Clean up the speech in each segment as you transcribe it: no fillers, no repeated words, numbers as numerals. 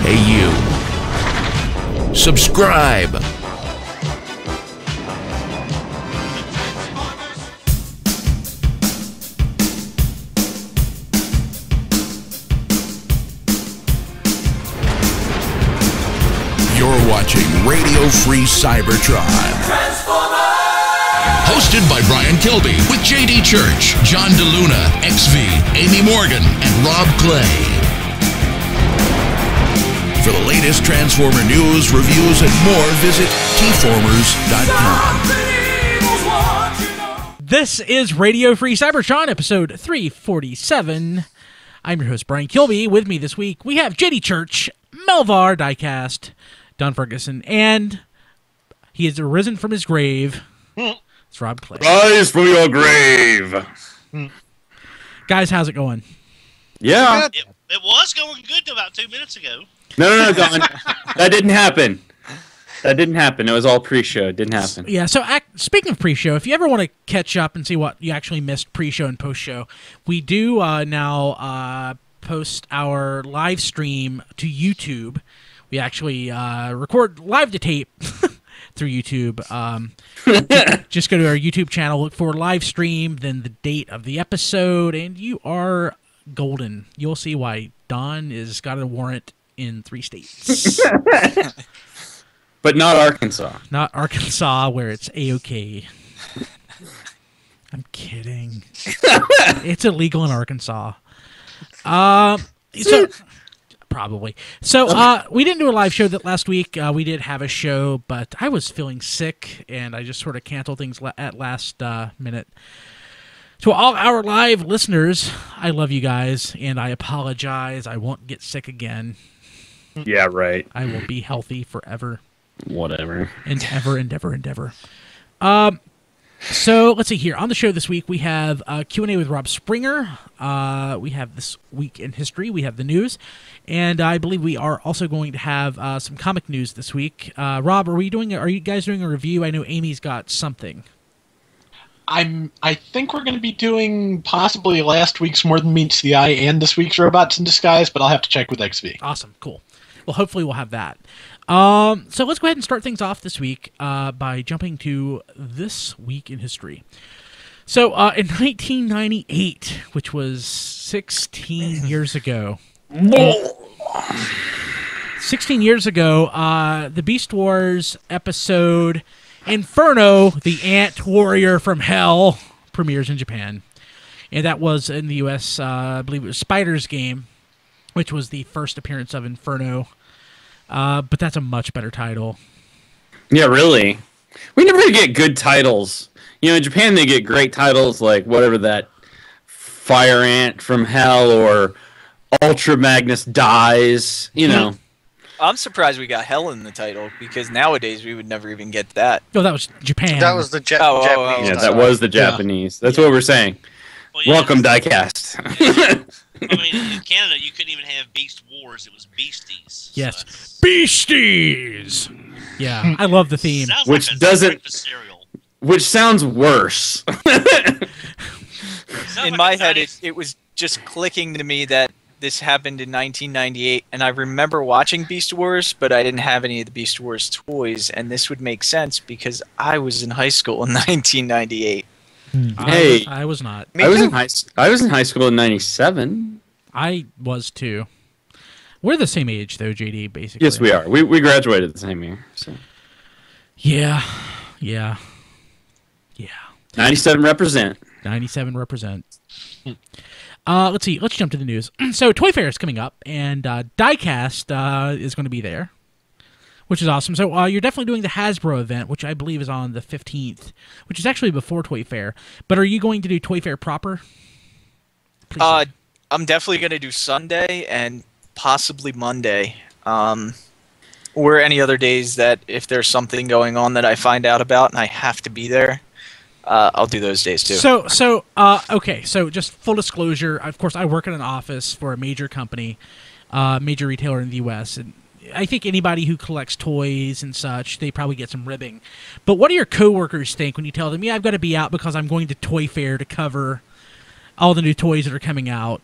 Hey, you. Subscribe. You're watching Radio Free Cybertron. Hosted by Brian Kilby with J.D. Church, John DeLuna, XV, Amy Morgan, and Rob Clay. For the latest Transformer news, reviews, and more, visit tformers.com. This is Radio Free Cybertron, episode 347. I'm your host, Brian Kilby. With me this week, we have J.D. Church, Melvar Diecast, Don Ferguson, and he has arisen from his grave. It's Rob Clay. Rise from your grave. Guys, how's it going? Yeah. It was going good about 2 minutes ago. No, Don. That didn't happen. It was all pre-show. It didn't happen. Yeah, so speaking of pre-show, if you ever want to catch up and see what you actually missed pre-show and post-show, we do now post our live stream to YouTube. We actually record live to tape through YouTube. Just go to our YouTube channel, look for live stream, then the date of the episode, and you are golden. You'll see why Don has got a warrant in 3 states. But not Arkansas. Not Arkansas, where it's A-OK. I'm kidding. It's illegal in Arkansas. Probably. So, we didn't do a live show that last week. We did have a show, but I was feeling sick, and I just sort of canceled things at last minute. To all our live listeners, I love you guys, and I apologize. I won't get sick again. Yeah, right. I will be healthy forever. Whatever. And ever. So, let's see here. On the show this week, we have Q&A with Rob Springer. We have This Week in History. We have the news. And I believe we are also going to have some comic news this week. Rob, are you guys doing a review? I know Amy's got something. I think we're going to be doing possibly last week's More Than Meets the Eye and this week's Robots in Disguise, but I'll have to check with XV. Awesome. Cool. Well, hopefully we'll have that. So let's go ahead and start things off this week by jumping to This Week in History. So in 1998, which was 16 years ago, the Beast Wars episode Inferno, the Ant Warrior from Hell, premieres in Japan. And that was in the U.S., I believe it was Spider's Game, which was the first appearance of Inferno. But that's a much better title. Yeah, really. We never get good titles. You know, in Japan they get great titles like whatever that Fire Ant from Hell or Ultra Magnus Dies, you know. I'm surprised we got Hell in the title, because nowadays we would never even get that. No, that was Japan. That was the Japanese. Yeah, that was the Japanese. That's what we're saying. Well, yeah, Welcome, Diecast. I mean, in Canada, you couldn't even have Beast Wars. It was Beasties. Yes. So Beasties! Yeah, I love the theme. sounds Which like a doesn't- breakfast cereal. Which sounds worse. Sounds In like my a head, 90s it was just clicking to me that this happened in 1998, and I remember watching Beast Wars, but I didn't have any of the Beast Wars toys, and this would make sense because I was in high school in 1998. Hey. I was not. I was in high school in 97. I was too. We're the same age, though, JD, basically. Yes, we are. We graduated the same year. So. Yeah. 97 represent. 97 represent. Let's see. Let's jump to the news. So, Toy Fair is coming up, and Diecast is going to be there, which is awesome. So, you're definitely doing the Hasbro event, which I believe is on the 15th, which is actually before Toy Fair. But are you going to do Toy Fair proper? Please. I'm definitely going to do Sunday and possibly Monday, or any other days that if there's something going on that I find out about and I have to be there, I'll do those days too. Okay. So just full disclosure, of course, I work in an office for a major company, major retailer in the U.S., and I think anybody who collects toys and such, they probably get some ribbing. But what do your coworkers think when you tell them, yeah, I've got to be out because I'm going to Toy Fair to cover all the new toys that are coming out?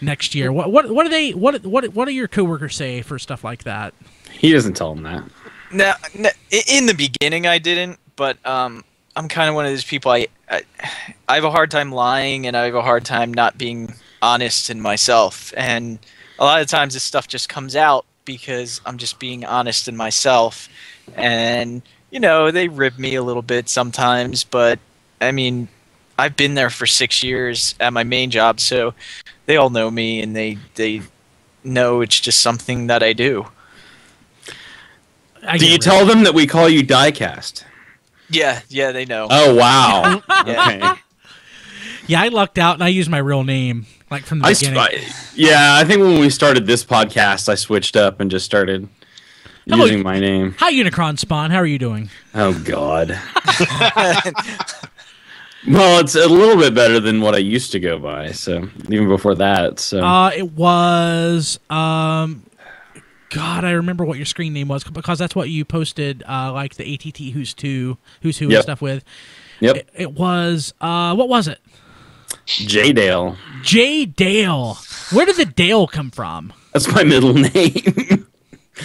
next year. What do your coworkers say for stuff like that? He doesn't tell them that. No, in the beginning I didn't, but I'm kind of one of those people. I have a hard time lying, and I have a hard time not being honest in myself. And a lot of times this stuff just comes out because I'm just being honest in myself. And they rib me a little bit sometimes, but I mean, I've been there for 6 years at my main job, so they all know me, and they know it's just something that I do. Do you tell them that we call you Diecast? Yeah, they know. Oh, wow. Yeah. Okay. Yeah, I lucked out and I used my real name, like from the beginning. I think when we started this podcast, I switched up and just started using my name. Hi, Unicron Spawn. How are you doing? Oh, God. Well, it's a little bit better than what I used to go by, so even before that. So it was God, I remember what your screen name was because that's what you posted like the ATT Who's Who and stuff with. Yep. It was what was it? J-Dale. J-Dale. Where did the Dale come from? That's my middle name.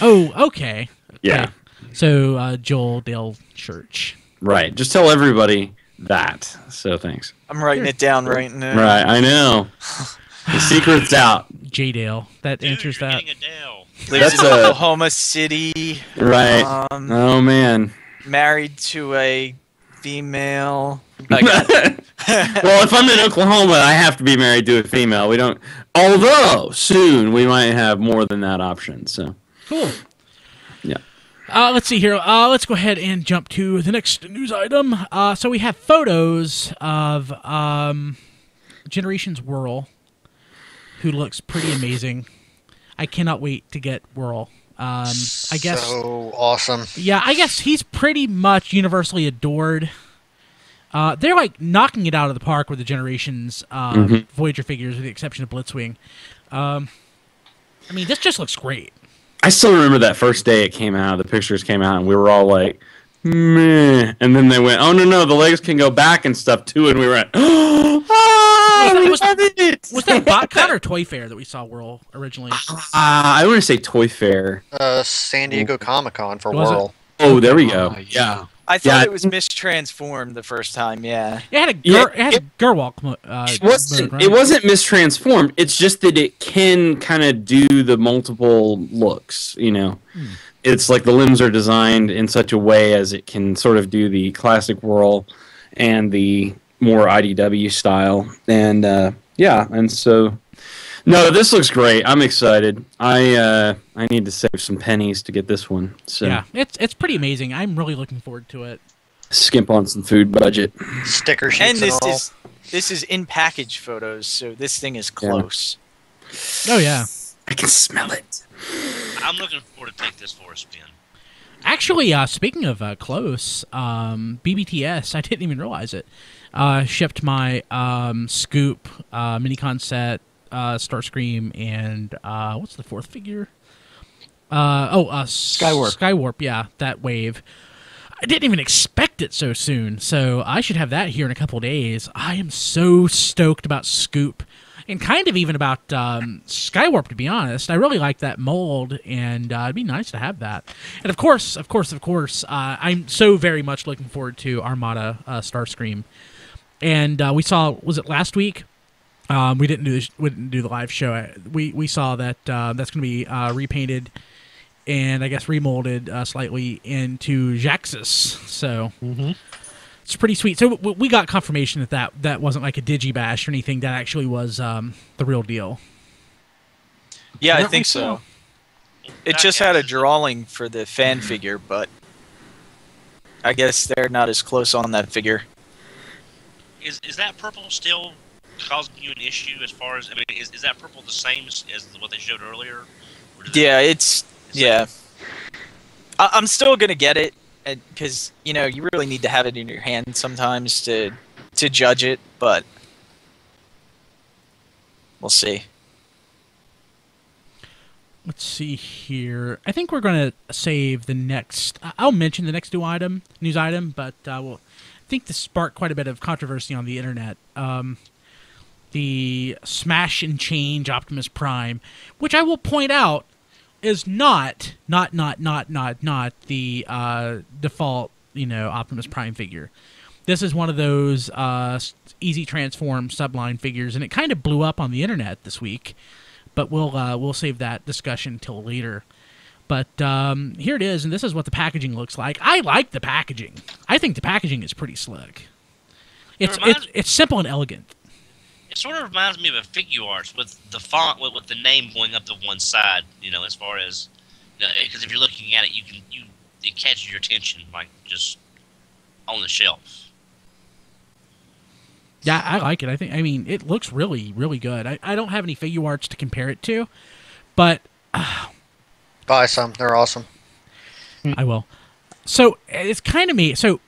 Oh, okay. Yeah. Right. So Joel Dale Church. Right. Just tell everybody that. So thanks. I'm writing it down right now. Right. I know. The secret's out. J-Dale. That answers you're that. getting a Dale. Lives in Oklahoma City. Right. Oh, man. Married to a female. Well, if I'm in Oklahoma, I have to be married to a female. We don't. Although soon we might have more than that option. So Cool. yeah. Let's see here. Let's go ahead and jump to the next news item. So we have photos of Generations Whirl, who looks pretty amazing. I cannot wait to get Whirl. I guess so awesome. Yeah, I guess he's pretty much universally adored. They're like knocking it out of the park with the Generations Voyager figures, with the exception of Blitzwing. I mean, this just looks great. I still remember that first day it came out. The pictures came out, and we were all like, "Meh," and then they went, "Oh no, the legs can go back and stuff too," and we were at, Was that BotCon or Toy Fair that we saw Whirl originally? I want to say Toy Fair. San Diego Comic-Con for Was it? Whirl. Oh, there we go. Yeah. I thought it was mistransformed the first time. Yeah. It had a Gerwalk mode, right? It wasn't mistransformed. It's just that it can kind of do the multiple looks. It's like the limbs are designed in such a way as it can sort of do the classic Whirl and the more IDW style. And and so no, this looks great. I'm excited. I need to save some pennies to get this one. So yeah, it's pretty amazing. I'm really looking forward to it. Skimp on some food budget. Sticker sheets And all. this is in package photos, so this thing is close. Oh yeah. I can smell it. I'm looking forward to take this for a spin. Actually, speaking of close, BBTS, I didn't even realize it, shipped my Scoop Minicon set, Starscream, and what's the fourth figure? Skywarp. Skywarp, yeah, that wave. I didn't even expect it so soon, so I should have that here in a couple days. I am so stoked about Scoop, and kind of even about Skywarp, to be honest. I really like that mold, and it'd be nice to have that. And of course, I'm so very much looking forward to Armada Starscream. And we saw, was it last week? We didn't do the live show. We saw that that's going to be repainted and I guess remolded slightly into Jaxus. So it's pretty sweet. So we got confirmation that wasn't like a digibash or anything. That actually was the real deal. Yeah, I think so. It just had a drawing for the fan figure, but I guess they're not as close on that figure. Is that purple still causing you an issue as far as, is that purple the same as what they showed earlier? Yeah, I'm still gonna get it because you really need to have it in your hand sometimes to judge it, but we'll see. Let's see here. I think we're going to save the next. I'll mention the next news item, but I think this sparked quite a bit of controversy on the internet. the smash and change Optimus Prime, which I will point out is not the default, Optimus Prime figure. This is one of those easy transform subline figures, and it kind of blew up on the internet this week. But we'll save that discussion till later. But here it is, and this is what the packaging looks like. I like the packaging. I think the packaging is pretty slick. It's simple and elegant. It sort of reminds me of a figure arts with the font with the name going up to one side. As far as because if you're looking at it, it catches your attention like just on the shelf. Yeah, I like it. It looks really, really good. I don't have any figure arts to compare it to, but Buy some. They're awesome. I will. So it's kind of me. So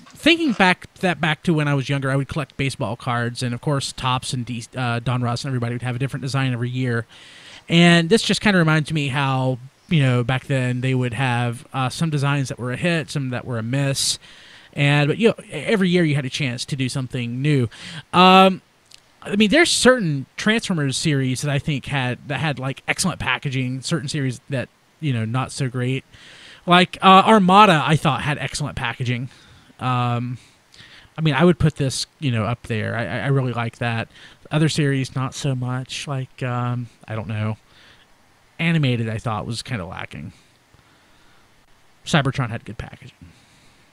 thinking back to when I was younger, I would collect baseball cards, and of course, Topps and Don Russ and everybody would have a different design every year. And this just kind of reminds me how back then they would have some designs that were a hit, some that were a miss. But every year you had a chance to do something new. There's certain Transformers series that I think had like excellent packaging. Certain series that not so great. Like Armada, I thought had excellent packaging. I would put this up there. I really like that. Other series, not so much. Like I don't know. Animated, I thought was kind of lacking. Cybertron had good packaging.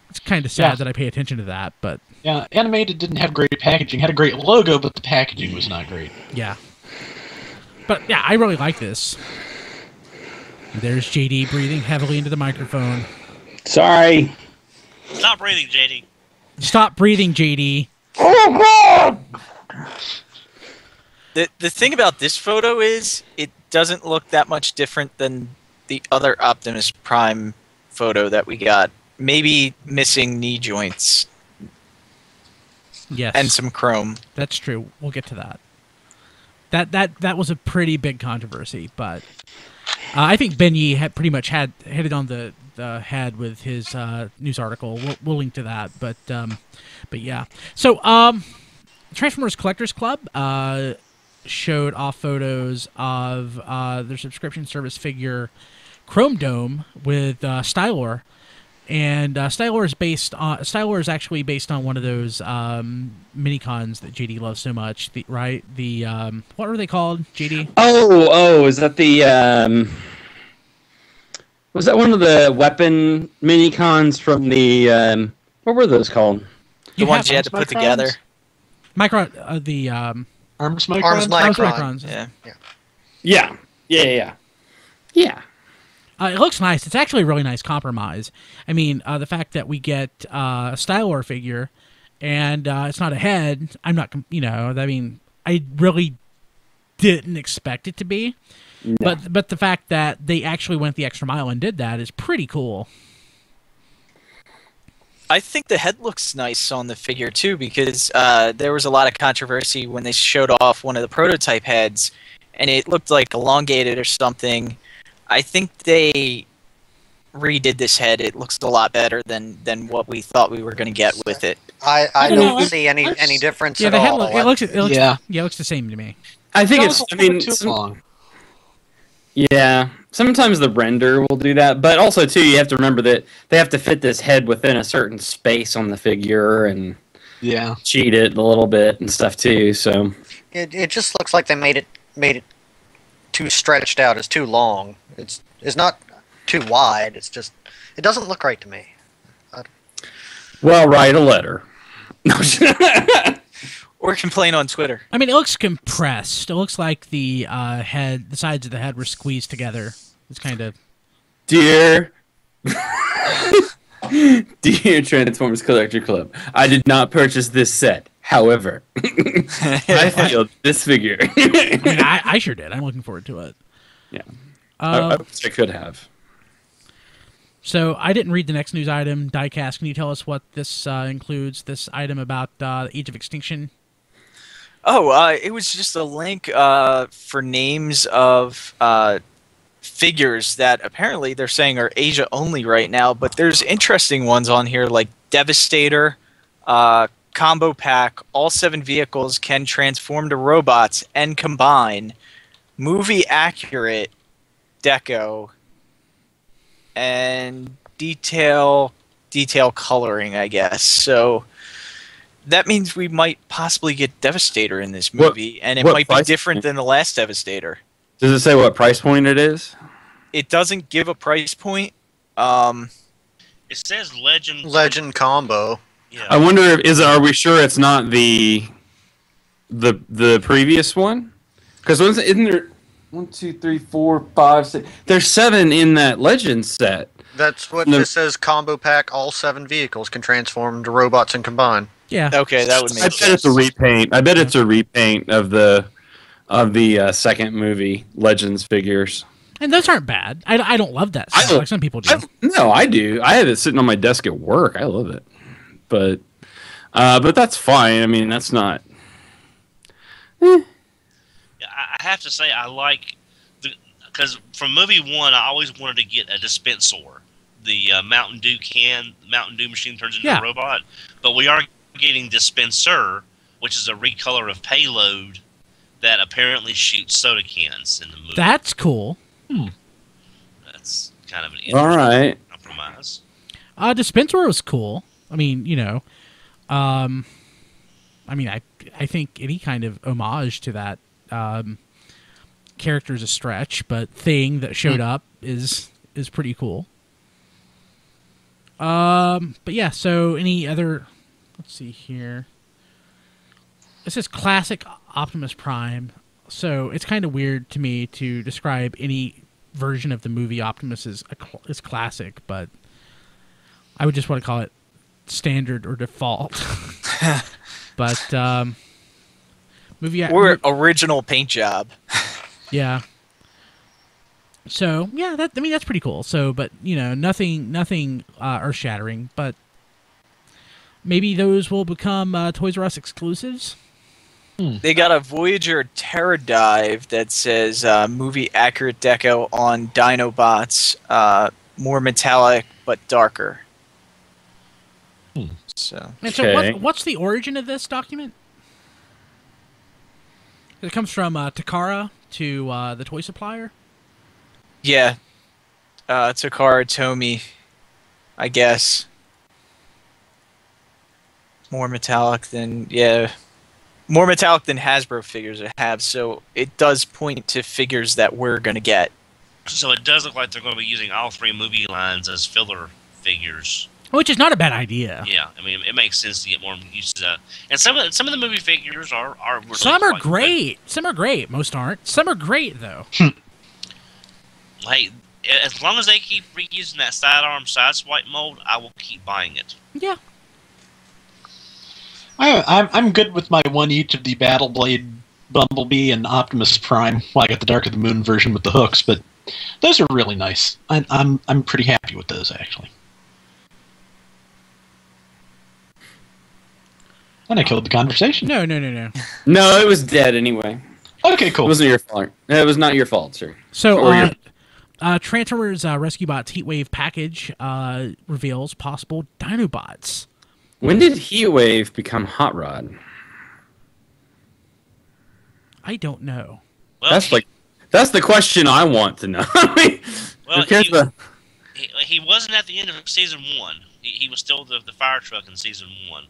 It's kind of sad that I pay attention to that, but... Yeah, Animated didn't have great packaging. Had a great logo, but the packaging was not great. Yeah. But, yeah, I really like this. There's JD breathing heavily into the microphone. Sorry. Stop breathing, JD. Stop breathing, JD. Oh, God! The thing about this photo is it doesn't look that much different than the other Optimus Prime photo that we got. Maybe missing knee joints. Yes. And some chrome. That's true. We'll get to that. That was a pretty big controversy, but I think Ben Yee had pretty much hit it on the head with his news article. We'll link to that, but yeah. So Transformers Collectors Club showed off photos of their subscription service figure Chrome Dome with Stylor. And Stylor is actually based on one of those mini-cons that JD loves so much, right? What were they called, JD? Oh, is that the was that one of the weapon mini-cons from the what were those called? The ones you had to put together. Arms Microns? Arms Microns. Yeah. It looks nice. It's actually a really nice compromise. The fact that we get a Stylor figure and it's not a head, I really didn't expect it to be. No. But the fact that they actually went the extra mile and did that is pretty cool. I think the head looks nice on the figure too, because there was a lot of controversy when they showed off one of the prototype heads and it looked like elongated or something. I think they redid this head. It looks a lot better than what we thought we were going to get with it. I don't see any difference at all. It looks the same to me. I think it's too long. Yeah, sometimes the render will do that, but also too you have to remember that they have to fit this head within a certain space on the figure and cheat it a little bit and stuff too. So it just looks like they made it too stretched out. It's too long. It's not too wide. It's just it doesn't look right to me. Well, write a letter. Or complain on Twitter. It looks compressed. It looks like the sides of the head were squeezed together. It's kind of... Dear Transformers Collector Club, I did not purchase this set. However, I feel this figure. I sure did. I'm looking forward to it. Yeah. I wish I could have. So I didn't read the next news item. Diecast, can you tell us what this includes, this item about the Age of Extinction? Oh, it was just a link for names of figures that apparently they're saying are Asia only right now, but there's interesting ones on here like Devastator, combo pack. All 7 vehicles can transform to robots and combine. Movie accurate deco and detail coloring, I guess. So that means we might possibly get Devastator in this movie, and it might be different than the last Devastator. Does it say what price point it is? It doesn't give a price point. It says Legend combo. Yeah. I wonder are we sure it's not the previous one? Because isn't there 1, 2, 3, 4, 5, 6? There's 7 in that Legend set. That's what this says. Combo pack. All 7 vehicles can transform to robots and combine. Yeah. Okay, that would make sense. I bet it's a repaint. I bet it's a repaint of the second movie Legends figures. And those aren't bad. I don't love that stuff like some people do. No, I do. I have it sitting on my desk at work. I love it. But that's fine. I mean, that's not. Yeah, I have to say I like because from movie 1 I always wanted to get a dispenser. The Mountain Dew machine turns into a robot, but we are getting Dispenser, which is a recolor of Payload that apparently shoots soda cans in the movie. That's cool. That's kind of an interesting compromise. Dispenser was cool. I mean, I think any kind of homage to that character is a stretch, but Thing that showed up is pretty cool. But yeah, so any other... Let's see here. This is classic Optimus Prime. So it's kind of weird to me to describe any version of the movie Optimus as classic, but I would just want to call it standard or default. But movie or original paint job. Yeah. So yeah, that's pretty cool. So, but nothing earth-shattering, but maybe those will become Toys R Us exclusives. They got a Voyager Terra Dive that says movie accurate deco on Dinobots, more metallic but darker. So what's the origin of this document? It comes from Takara to the toy supplier. Yeah, Takara Tomy, I guess. More metallic than Hasbro figures have, so it does point to figures that we're going to get. So it does look like they're going to be using all 3 movie lines as filler figures. Which is not a bad idea. Yeah, I mean, it makes sense to get more used to that. And some of the movie figures are really some are great. Good. Some are great. Most aren't. Some are great, though. Hey, as long as they keep reusing that sidearm sideswipe mold, I will keep buying it. Yeah. I'm good with my one each of the Battle Blade, Bumblebee, and Optimus Prime. Well, I got the Dark of the Moon version with the hooks, but those are really nice. I'm pretty happy with those, actually. And I killed the conversation. No. No, it was dead anyway. Okay, cool. It wasn't your fault. It was not your fault, sir. So, Transformers Rescue Bots Heatwave package reveals possible Dinobots. When did Heatwave become Hot Rod? I don't know. Well, that's the question I want to know. He wasn't at the end of season 1. He was still the fire truck in season 1.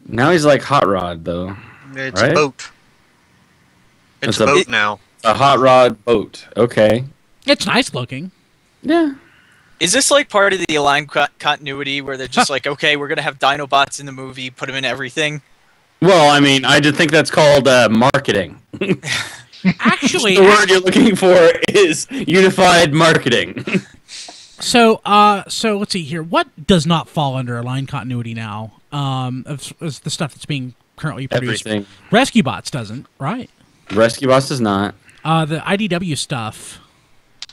Now he's like Hot Rod, though. It's a boat. It's a boat now. A Hot Rod boat. Okay. It's nice looking. Yeah. Is this like part of the aligned continuity where they're just like, okay, we're going to have Dinobots in the movie, put them in everything? Well, I mean, I just think that's called marketing. Actually, the word you're looking for is unified marketing. So let's see here. What does not fall under aligned continuity now? Of the stuff that's being currently produced. Everything. Rescue Bots doesn't, right? Rescue Bots does not. The IDW stuff,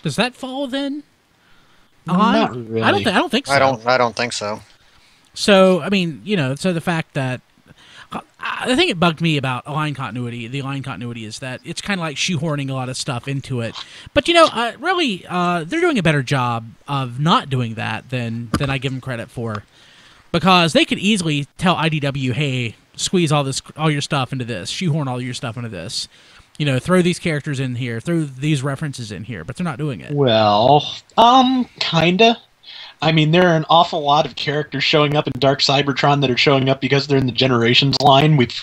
does that fall then? Not really. I don't think so. I don't think so. So I mean, so the fact that the thing that bugged me about the aligned continuity is that it's kind of like shoehorning a lot of stuff into it. But really, they're doing a better job of not doing that than I give them credit for, because they could easily tell IDW, hey, squeeze all your stuff into this, shoehorn all your stuff into this. Throw these characters in here, throw these references in here, but they're not doing it. Well, kinda. I mean, there are an awful lot of characters showing up in Dark Cybertron that are showing up because they're in the Generations line. We've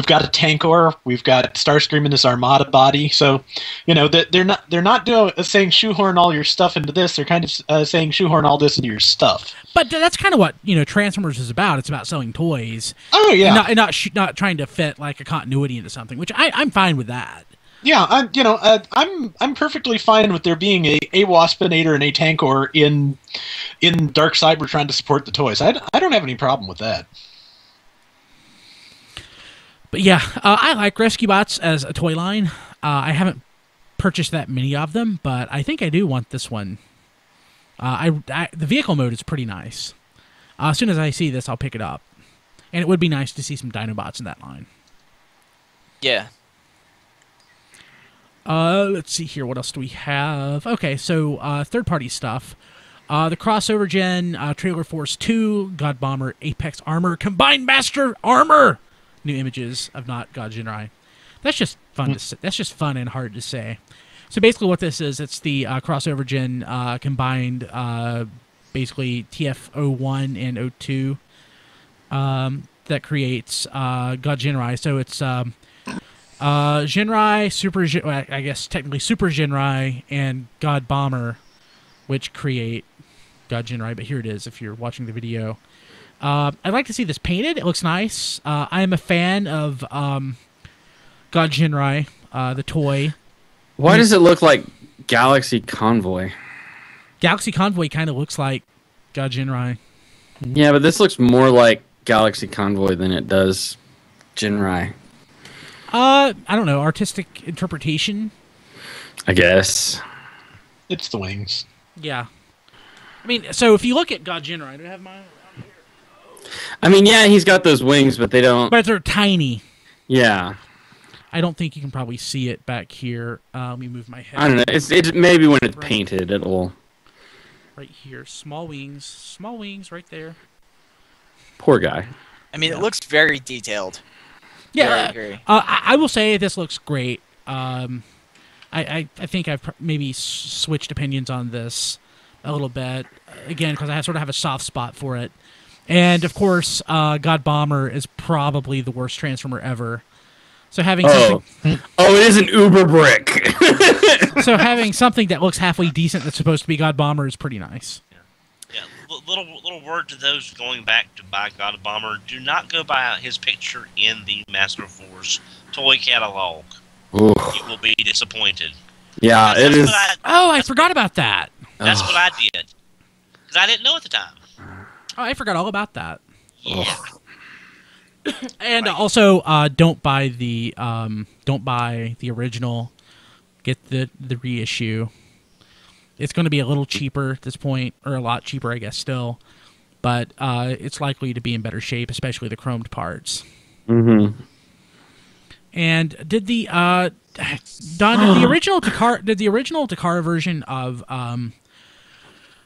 got a Tankor, we've got Starscream in this Armada body. So, they're not saying shoehorn all your stuff into this. They're kind of saying shoehorn all this into your stuff. But that's kind of what Transformers is about. It's about selling toys. Oh yeah, and not trying to fit like a continuity into something, which I'm fine with that. Yeah, I'm perfectly fine with there being a Waspinator and a Tankor in Dark Cybertron to support the toys. I don't have any problem with that. But yeah, I like Rescue Bots as a toy line. I haven't purchased that many of them, but I think I do want this one. The vehicle mode is pretty nice. As soon as I see this, I'll pick it up. And it would be nice to see some Dinobots in that line. Yeah. Let's see here. What else do we have? Okay, so third-party stuff. The crossover gen Trailer Force 2, God Bomber, Apex Armor, Combined Master Armor. New images of not God Jinrai. That's just fun to say. That's just fun and hard to say. So basically, what this is, it's the crossover gen combined, basically TF01 and 02 that creates God Jinrai. So it's Jinrai, I guess technically Super Jinrai, and God Bomber, which create God Jinrai. But here it is if you're watching the video. I'd like to see this painted. It looks nice. I am a fan of God Jinrai, the toy. Why does it look like Galaxy Convoy? Galaxy Convoy kind of looks like God Jinrai. Yeah, but this looks more like Galaxy Convoy than it does Jinrai. I don't know. Artistic interpretation? I guess. It's the wings. Yeah. I mean, so if you look at God Jinrai, do I have mine around here? I mean, yeah, he's got those wings, but they don't... But they're tiny. Yeah. I don't think you can probably see it back here. Let me move my head. I don't know. It's maybe when it's painted, it'll... Right here. Small wings. Small wings right there. Poor guy. I mean, it looks very detailed. Yeah, Very, very. I will say this looks great. I think I've maybe switched opinions on this a little bit, again, because I sort of have a soft spot for it. And, of course, God Bomber is probably the worst Transformer ever. So having something... Oh, it is an Uber brick. So having something that looks halfway decent that's supposed to be God Bomber is pretty nice. Yeah. Little word to those going back to buy God Bomber: do not go buy his picture in the Master Force toy catalog. Ooh. You will be disappointed. Yeah, it is. I forgot about that. That's what I did, because I didn't know at the time. Oh, I forgot all about that. Yeah. And also, don't buy the original. Get the reissue. It's going to be a little cheaper at this point, or a lot cheaper, I guess, still. But it's likely to be in better shape, especially the chromed parts. Mm-hmm. And did the Don, did the original Takara version of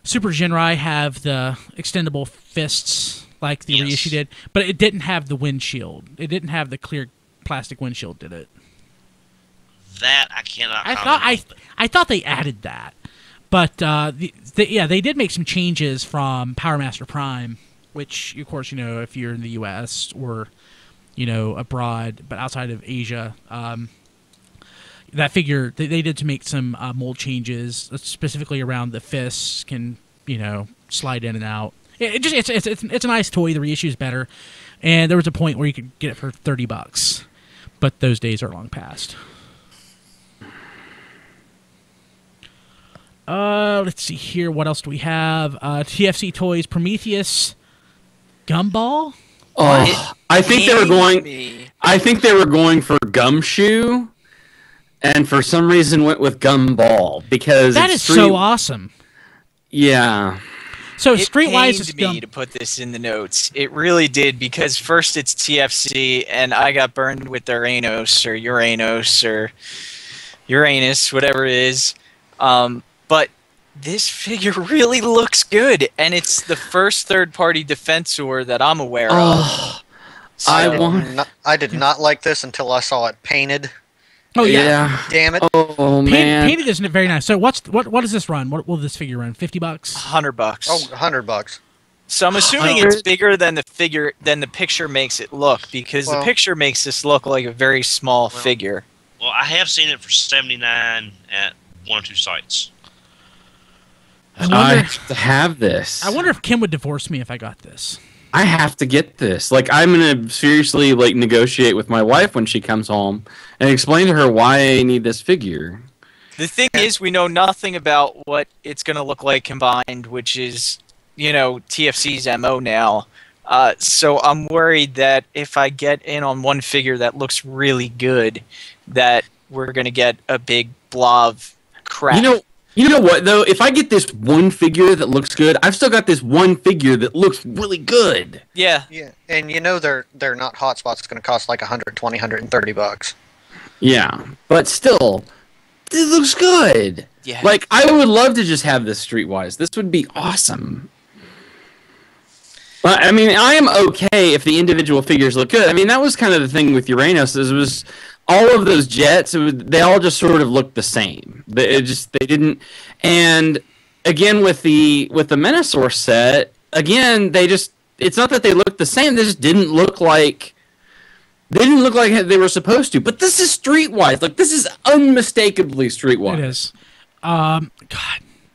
Super Jinrai have the extendable fists like the reissue did? But it didn't have the windshield. It didn't have the clear plastic windshield, did it? That I cannot. I thought they added that. But they did make some changes from Power Master Prime, which, of course, if you're in the U.S. or abroad, but outside of Asia, that figure they did to make some mold changes, specifically around the fists can slide in and out. It's a nice toy. The reissue is better, and there was a point where you could get it for $30, but those days are long past. Let's see here. What else do we have? TFC Toys, Prometheus, Gumball. Oh, I think they were going for Gumshoe, and for some reason went with Gumball because that is so awesome. Yeah. So it Streetwise is pained me to put this in the notes. It really did, because first it's TFC, and I got burned with their Uranus or Uranus, whatever it is. But this figure really looks good, and it's the first third-party Defensor that I'm aware of. So, I did not like this until I saw it painted. Oh yeah. Damn it. Oh man. Painted isn't very nice. So what does this run? What will this figure run? $50? $100. Oh, $100. So I'm assuming it's bigger than the picture makes it look, because the picture makes this look like a very small figure. Well, I have seen it for $79 at one or two sites. I have to have this. I wonder if Kim would divorce me if I got this. I have to get this. Like, I'm gonna seriously negotiate with my wife when she comes home and explain to her why I need this figure. The thing is, we know nothing about what it's going to look like combined, which is, TFC's MO now. So I'm worried that if I get in on one figure that looks really good, that we're going to get a big blob of crap. You know what, though? If I get this one figure that looks good, I've still got this one figure that looks really good. Yeah. Yeah, and they're not hotspots. It's going to cost like $120, $130. Yeah, but still, it looks good. Yeah. Like, I would love to just have this Streetwise. This would be awesome. I mean, I am okay if the individual figures look good. I mean, that was kind of the thing with Uranus. It was all of those jets. They all just sort of looked the same. They didn't. And again, with the Menosaur set, again, it's not that they looked the same. They just didn't look like. They didn't look like they were supposed to. But this is Streetwise. Like, this is unmistakably Streetwise. It is. God,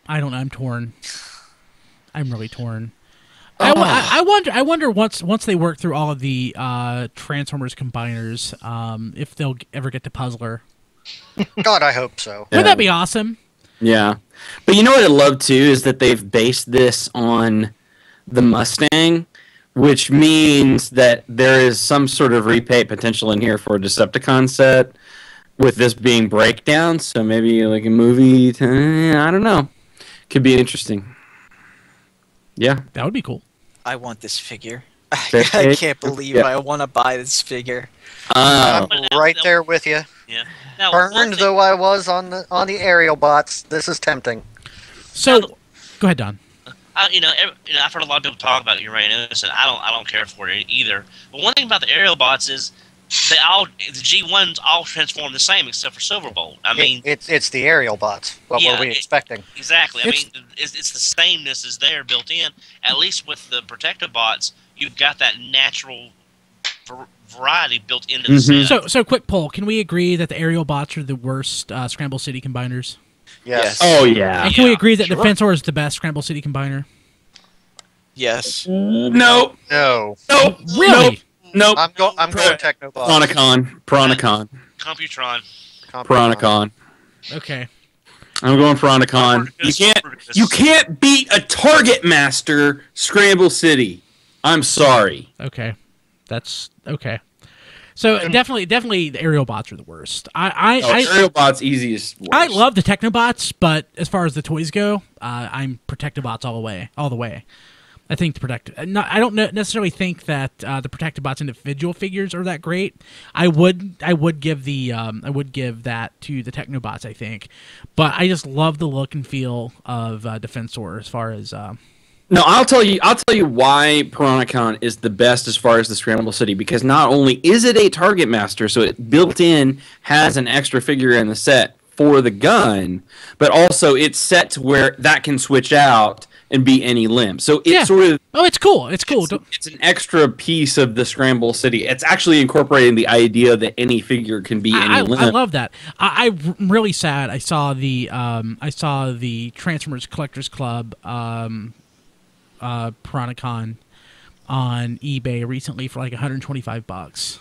I don't know. I'm torn. I'm really torn. I wonder once they work through all of the Transformers combiners, if they'll ever get to Puzzler. God, I hope so. Wouldn't that be awesome? Yeah. But you know what I love, too, is that they've based this on the Mustang, which means that there is some sort of repay potential in here for a Decepticon set, with this being breakdown. So maybe like a movie, I don't know. Could be interesting. Yeah. That would be cool. I want this figure. I can't believe I want to buy this figure. I'm right there with you. Yeah. Now, Burned though I was on the aerial bots, this is tempting. So, go ahead, Don. I've heard a lot of people talk about Uranus, and I don't care for it either. But one thing about the aerial bots is the G1s all transform the same except for Silverbolt. I mean, it's the aerial bots. What were we expecting? Exactly. I mean, it's the sameness is there built in. At least with the protective bots, you've got that natural variety built into the set. So quick poll: can we agree that the aerial bots are the worst Scramble City combiners? Yes. Oh yeah. And can we agree that Defensor is the best Scramble City combiner? Yes. No. Really? Nope. I'm going Technobots. Piranacon. Computron. Okay. I'm going Piranacon. You can't beat a Target Master Scramble City. I'm sorry. Okay. That's okay. So definitely the aerial bots are the worst. Aerial bots easiest. Worst. I love the Technobots, but as far as the toys go, I'm Protectobots all the way. I think I don't necessarily think that the Protectobots individual figures are that great. I would give that to the Technobots, I think, but I just love the look and feel of Defensor as far as. No, I'll tell you why Piranacon is the best as far as the Scramble City, because not only is it a Target Master, so it built in has an extra figure in the set for the gun, but also it's set to where that can switch out and be any limb. So it's sort of... Oh, it's cool. It's cool. It's an extra piece of the Scramble City. It's actually incorporating the idea that any figure can be any limb. I love that. I'm really sad. I saw the Transformers Collectors Club Piranacon on eBay recently for like $125.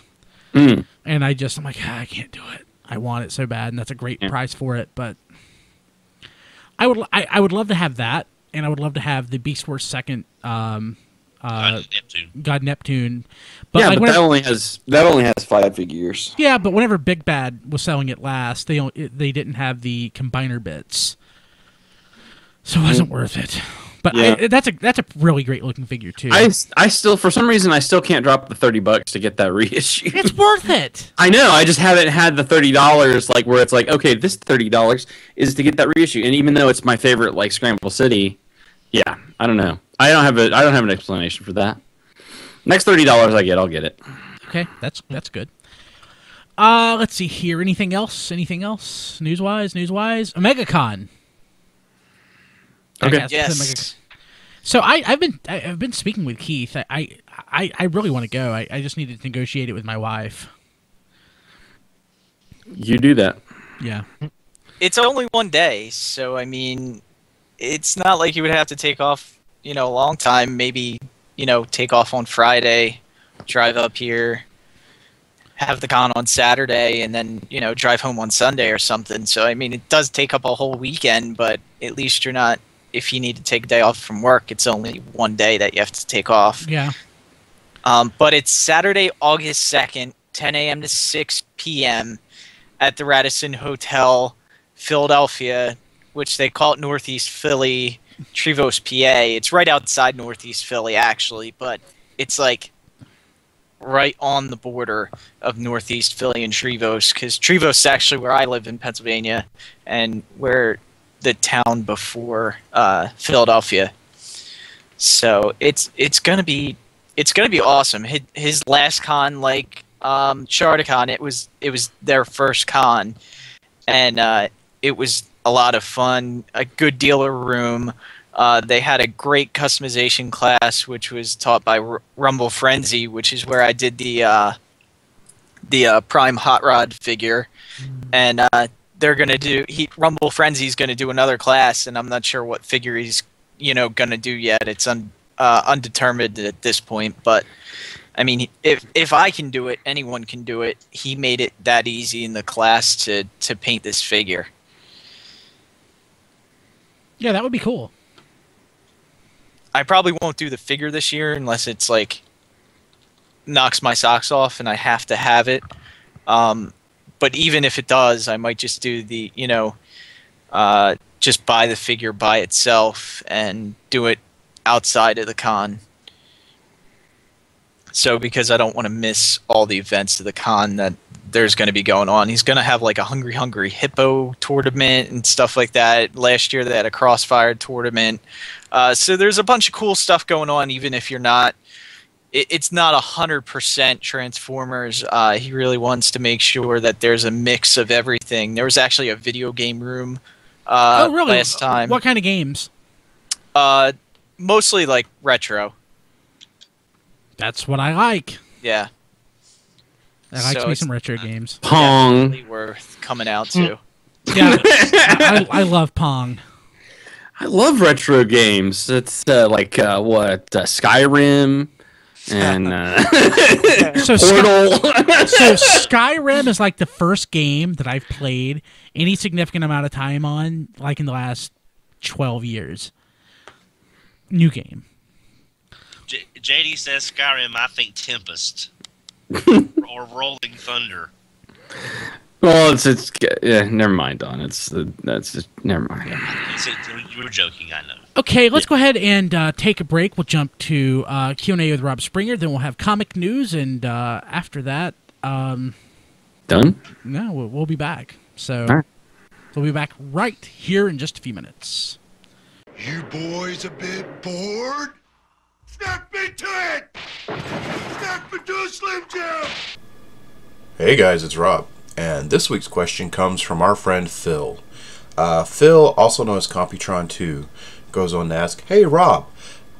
And I'm like, I can't do it. I want it so bad, and that's a great price for it. But I would love to have that. And I would love to have the Beast Wars second God Neptune. But yeah, but that only has 5 figures. Yeah, but whenever Big Bad was selling it last, they didn't have the combiner bits, so it wasn't worth it. But that's a really great looking figure too. I still, for some reason, I still can't drop the $30 to get that reissue. It's worth it. I know. I just haven't had the $30 like where it's like, okay, this $30 is to get that reissue, and even though it's my favorite like Scramble City. Yeah, I don't know. I don't have an explanation for that. Next $30 I get, I'll get it. Okay, that's good. Let's see here. Anything else? News-wise? OmegaCon. Okay. Yes. So I've been speaking with Keith. I really want to go. I just need to negotiate it with my wife. You do that. Yeah. It's only one day, so I mean, it's not like you would have to take off, a long time. Maybe, take off on Friday, drive up here, have the con on Saturday, and then, drive home on Sunday or something. So, I mean, it does take up a whole weekend, but at least you're not, if you need to take a day off from work, it's only one day that you have to take off. Yeah. But it's Saturday, August 2nd, 10 a.m. to 6 p.m. at the Radisson Hotel, Philadelphia, which they call it Northeast Philly, Trevose, PA. It's right outside Northeast Philly, actually, but it's like right on the border of Northeast Philly and Trevose, because Trevose is actually where I live in Pennsylvania, and where the town before Philadelphia. So it's gonna be awesome. His last con, like Shardacon, it was their first con, and it was a lot of fun. A good dealer room. They had a great customization class, which was taught by Rumble Frenzy, which is where I did the Prime Hot Rod figure, and they're gonna do. Rumble Frenzy's gonna do another class, and I'm not sure what figure he's gonna do yet. It's undetermined at this point, but I mean, if I can do it, anyone can do it. He made it that easy in the class to paint this figure. Yeah, that would be cool. I probably won't do the figure this year unless it's like knocks my socks off and I have to have it. But even if it does, I might just do the just buy the figure by itself and do it outside of the con. So because I don't want to miss all the events of the con that there's going to be going on. He's going to have like a Hungry Hippo tournament and stuff like that. Last year they had a Crossfire tournament. So there's a bunch of cool stuff going on, even if you're not... It's not 100% Transformers. He really wants to make sure that there's a mix of everything. There was actually a video game room really? Last time. What kind of games? Mostly like retro. That's what I like. Yeah. I like me some retro games. Pong. Definitely worth coming out to. Yeah, I love Pong. I love retro games. It's Skyrim and Portal. So Skyrim is like the first game that I've played any significant amount of time on, like in the last 12 years. New game. JD says Skyrim. I think Tempest or Rolling Thunder. Well, it's yeah. Never mind, Don. That's just never mind. You were joking, I know. Okay, let's go ahead and take a break. We'll jump to Q&A with Rob Springer. Then we'll have comic news, and after that, done. No, we'll be back. So All right. we'll be back right here in just a few minutes. You boys a bit bored? Snap into it! Snap into a Slim Jim! Hey guys, it's Rob, and this week's question comes from our friend Phil. Phil, also known as Computron2, goes on to ask, "Hey Rob,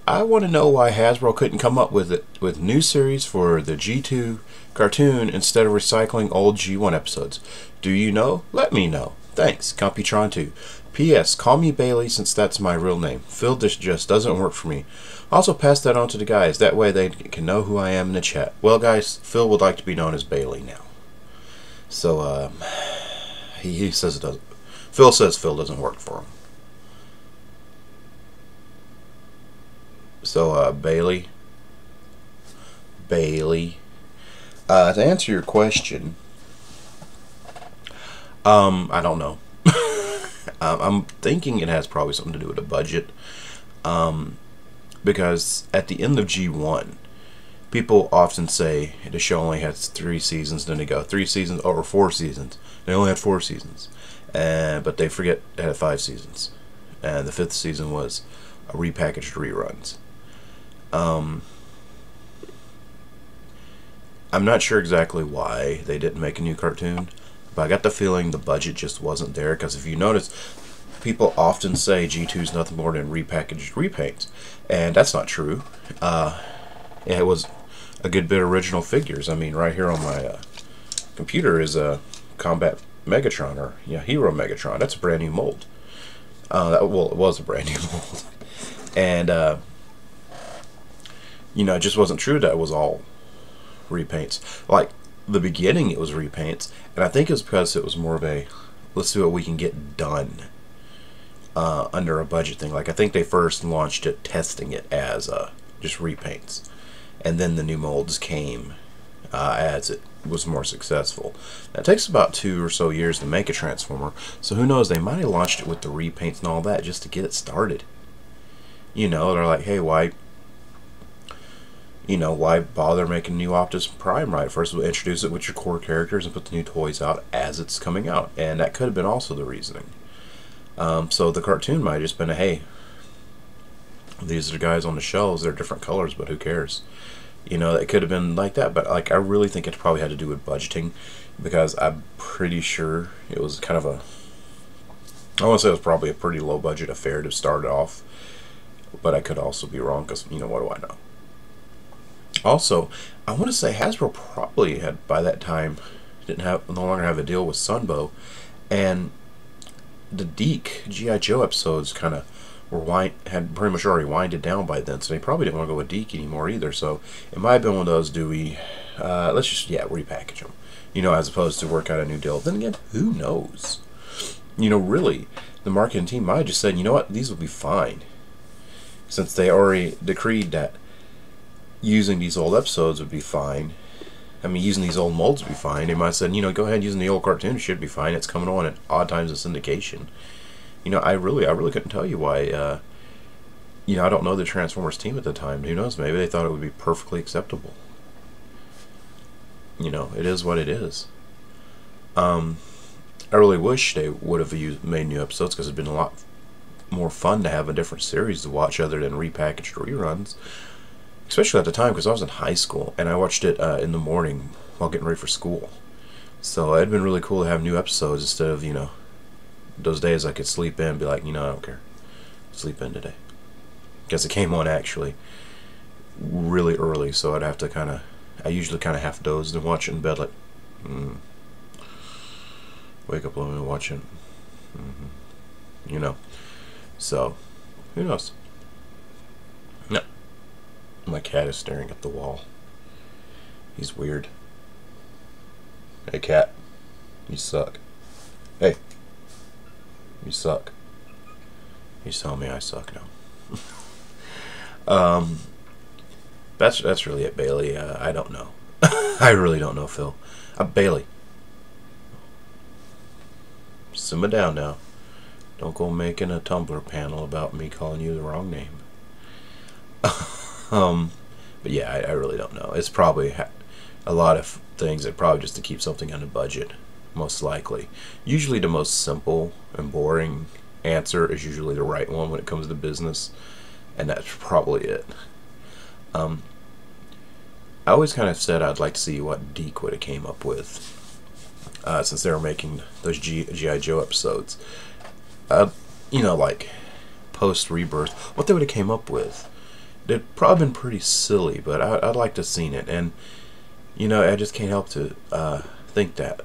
I want to know why Hasbro couldn't come up with new series for the G2 cartoon instead of recycling old G1 episodes. Do you know? Let me know. Thanks, Computron2. P.S. Call me Bailey since that's my real name. Phil just doesn't work for me. Also pass that on to the guys. That way they can know who I am in the chat." Well, guys, Phil would like to be known as Bailey now. So, he says it doesn't. Phil says Phil doesn't work for him. So, Bailey. To answer your question, I don't know. I'm thinking it has probably something to do with the budget. Because at the end of G1, people often say the show only has 3 seasons, then they go 3 seasons over 4 seasons. They only had 4 seasons. But they forget it had 5 seasons. And the 5th season was a repackaged reruns. I'm not sure exactly why they didn't make a new cartoon, but I got the feeling the budget just wasn't there. Because if you notice, people often say G2 is nothing more than repackaged repaints, and that's not true. It was a good bit of original figures. I mean, right here on my computer is a Combat Megatron, or Hero Megatron. That's a brand new mold. Well, it was a brand new mold, and it just wasn't true that it was all repaints. Like the beginning, it was repaints, and I think it's because it was more of a let's see what we can get done under a budget thing. Like I think they first launched it testing it as just repaints, and then the new molds came as it was more successful. Now, it takes about 2 or so years to make a Transformer, so who knows, they might have launched it with the repaints and all that just to get it started. They're like, hey, why bother making a new Optimus Prime, right? First we'll introduce it with your core characters and put the new toys out as it's coming out. And that could have been also the reasoning. So the cartoon might have just been a, hey, these are the guys on the shelves, they're different colors, but who cares? It could have been like that, but like I really think it probably had to do with budgeting, because I'm pretty sure it was kind of I want to say it was probably a pretty low budget affair to start off, but I could also be wrong, because what do I know? Also, I want to say Hasbro probably had by that time no longer have a deal with Sunbow, and the Deke G.I. Joe episodes kind of had pretty much already winded down by then, so they probably didn't want to go with Deke anymore either. So it might have been one of those, do we let's just repackage them, as opposed to work out a new deal. Then again, who knows? Really, the marketing team might have just said, you know what, these will be fine, since they already decreed that using these old episodes would be fine. I mean, using these old molds would be fine. They might have said, go ahead, using the old cartoon should be fine. It's coming on at odd times of syndication. I really couldn't tell you why. I don't know the Transformers team at the time. Who knows? Maybe they thought it would be perfectly acceptable. It is what it is. I really wish they would have made new episodes, because it'd been a lot more fun to have a different series to watch other than repackaged reruns. Especially at the time, because I was in high school, and I watched it in the morning while getting ready for school. So it'd been really cool to have new episodes instead of, those days I could sleep in and be like, I don't care. Sleep in today. Because it came on actually really early, so I'd have to I usually half dozed and watch it in bed, like, wake up and watch it. So, who knows? No. My cat is staring at the wall. He's weird. Hey, cat. You suck. Hey. You suck. He's telling me I suck now. That's really it, Bailey. I don't know. I really don't know, Phil. Bailey. Simmer down now. Don't go making a Tumblr panel about me calling you the wrong name. But yeah, I really don't know. It's probably a lot of things that probably just to keep something under budget. Most likely. Usually the most simple and boring answer is usually the right one when it comes to business, and that's probably it. I always kind of said I'd like to see what Deke would have came up with, since they were making those G.I. Joe episodes. Like post-Rebirth, what they would have came up with. It'd probably been pretty silly, but I'd like to have seen it, and I just can't help to think that.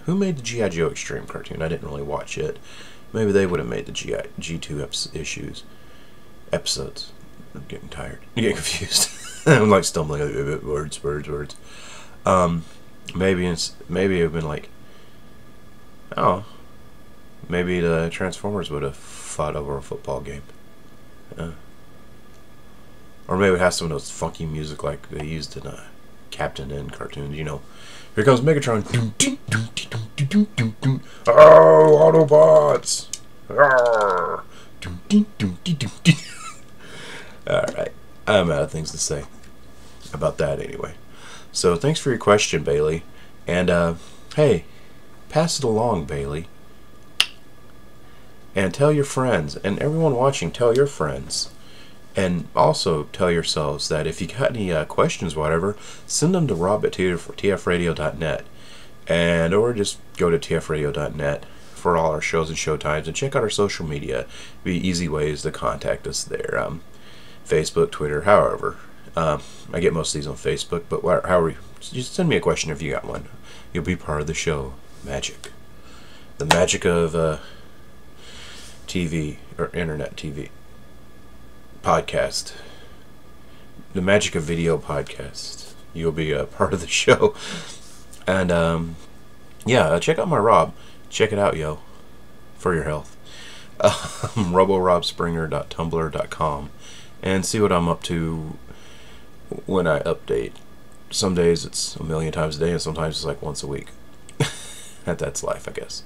Who made the G.I. Joe Extreme cartoon? I didn't really watch it. Maybe they would have made the G2 episodes. I'm getting tired. I'm getting confused. I'm like stumbling over words. Maybe it would have been like, maybe the Transformers would have fought over a football game. Or maybe it has some of those funky music like they used in Captain N cartoons. Here comes Megatron. Oh, Autobots! Alright, I'm out of things to say about that anyway. So thanks for your question, Bailey. And hey, pass it along, Bailey. And tell your friends, and everyone watching, tell your friends. And also tell yourselves that if you got any questions, whatever, send them to rob at tfradio.net. And or just go to tfradio.net for all our shows and showtimes, and check out our social media. Be easy ways to contact us there. Facebook, Twitter, however. I get most of these on Facebook, but however, just send me a question if you got one. You'll be part of the show. Magic. The magic of TV, or internet TV. Podcast. The magic of video podcast. You'll be a part of the show. And, yeah, check out my Rob. Check it out, yo. For your health. roborobspringer.tumblr.com. And see what I'm up to when I update. Some days it's a million times a day, and sometimes it's like once a week. That's life, I guess.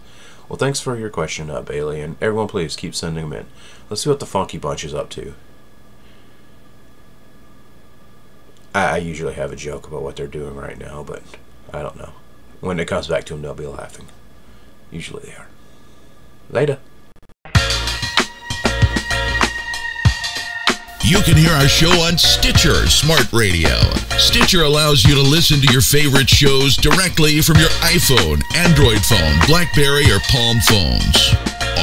Well, thanks for your question, Bailey, and everyone please keep sending them in. Let's see what the Funky Bunch is up to. I usually have a joke about what they're doing right now, but I don't know. When it comes back to them, they'll be laughing. Usually they are. Later. You can hear our show on Stitcher Smart Radio. Stitcher allows you to listen to your favorite shows directly from your iPhone, Android phone, BlackBerry, or Palm phones.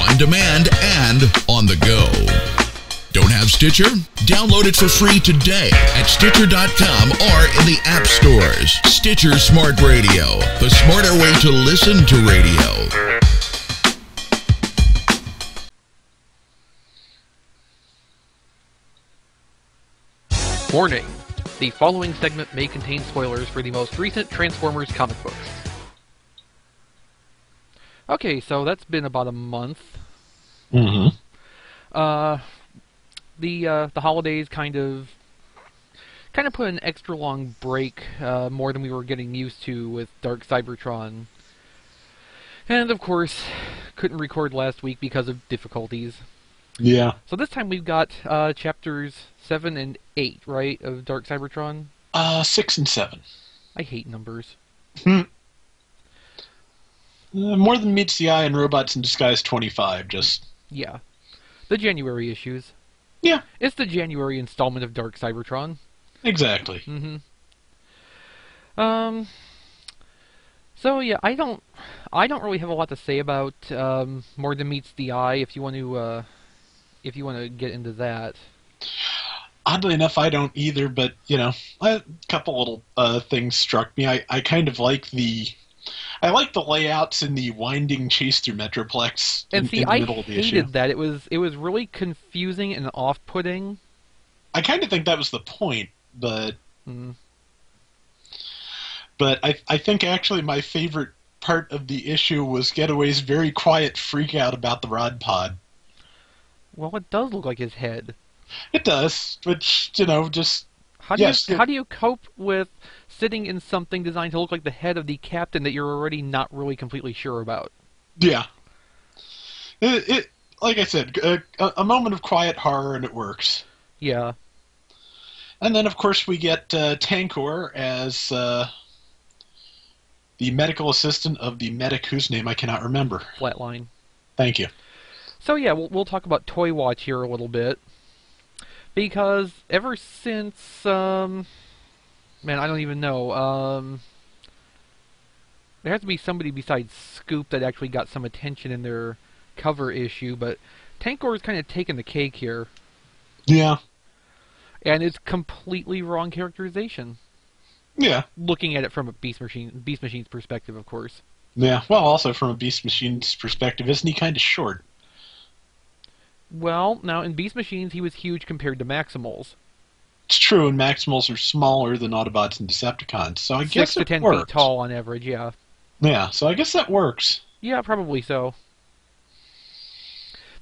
On demand and on the go. Don't have Stitcher? Download it for free today at Stitcher.com or in the app stores. Stitcher Smart Radio, the smarter way to listen to radio. Warning. The following segment may contain spoilers for the most recent Transformers comic books. Okay, so that's been about a month. Mm-hmm. The holidays kind of put an extra long break, more than we were getting used to with Dark Cybertron. And of course, couldn't record last week because of difficulties. Yeah. So this time we've got chapters 7 and 8, right, of Dark Cybertron? 6 and 7. I hate numbers. More Than Meets the Eye and Robots in Disguise 25, just... Yeah. The January issues. Yeah. It's the January installment of Dark Cybertron. Exactly. Mm-hmm. So yeah, I don't really have a lot to say about More Than Meets the Eye. If you want to get into that. Oddly enough, I don't either. But a couple little things struck me. I kind of like the layouts in the winding chase through Metroplex in the middle of the issue. I hated that. It was really confusing and off-putting. I kind of think that was the point, but but I think actually my favorite part of the issue was Getaway's very quiet freak out about the rod pod. Well, it does look like his head. It does, which just how do you cope with sitting in something designed to look like the head of the captain that you're already not really completely sure about? Yeah. It like I said, a moment of quiet horror, and it works. Yeah. And then, of course, we get Tankor as the medical assistant of the medic whose name I cannot remember. Flatline. Thank you. So yeah, we'll talk about Toy Watch here a little bit. Because ever since, man, I don't even know, there has to be somebody besides Scoop that actually got some attention in their cover issue, but Tankor's kind of taken the cake here. Yeah. And it's completely wrong characterization. Yeah. Looking at it from a Beast Machine's perspective, of course. Yeah, well, also from a Beast Machine's perspective, isn't he kind of short? Well, now, in Beast Machines, he was huge compared to Maximals. It's true, and Maximals are smaller than Autobots and Decepticons, so I guess 6 to 10 works. feet tall on average, yeah. Yeah, so I guess that works. Yeah, probably so.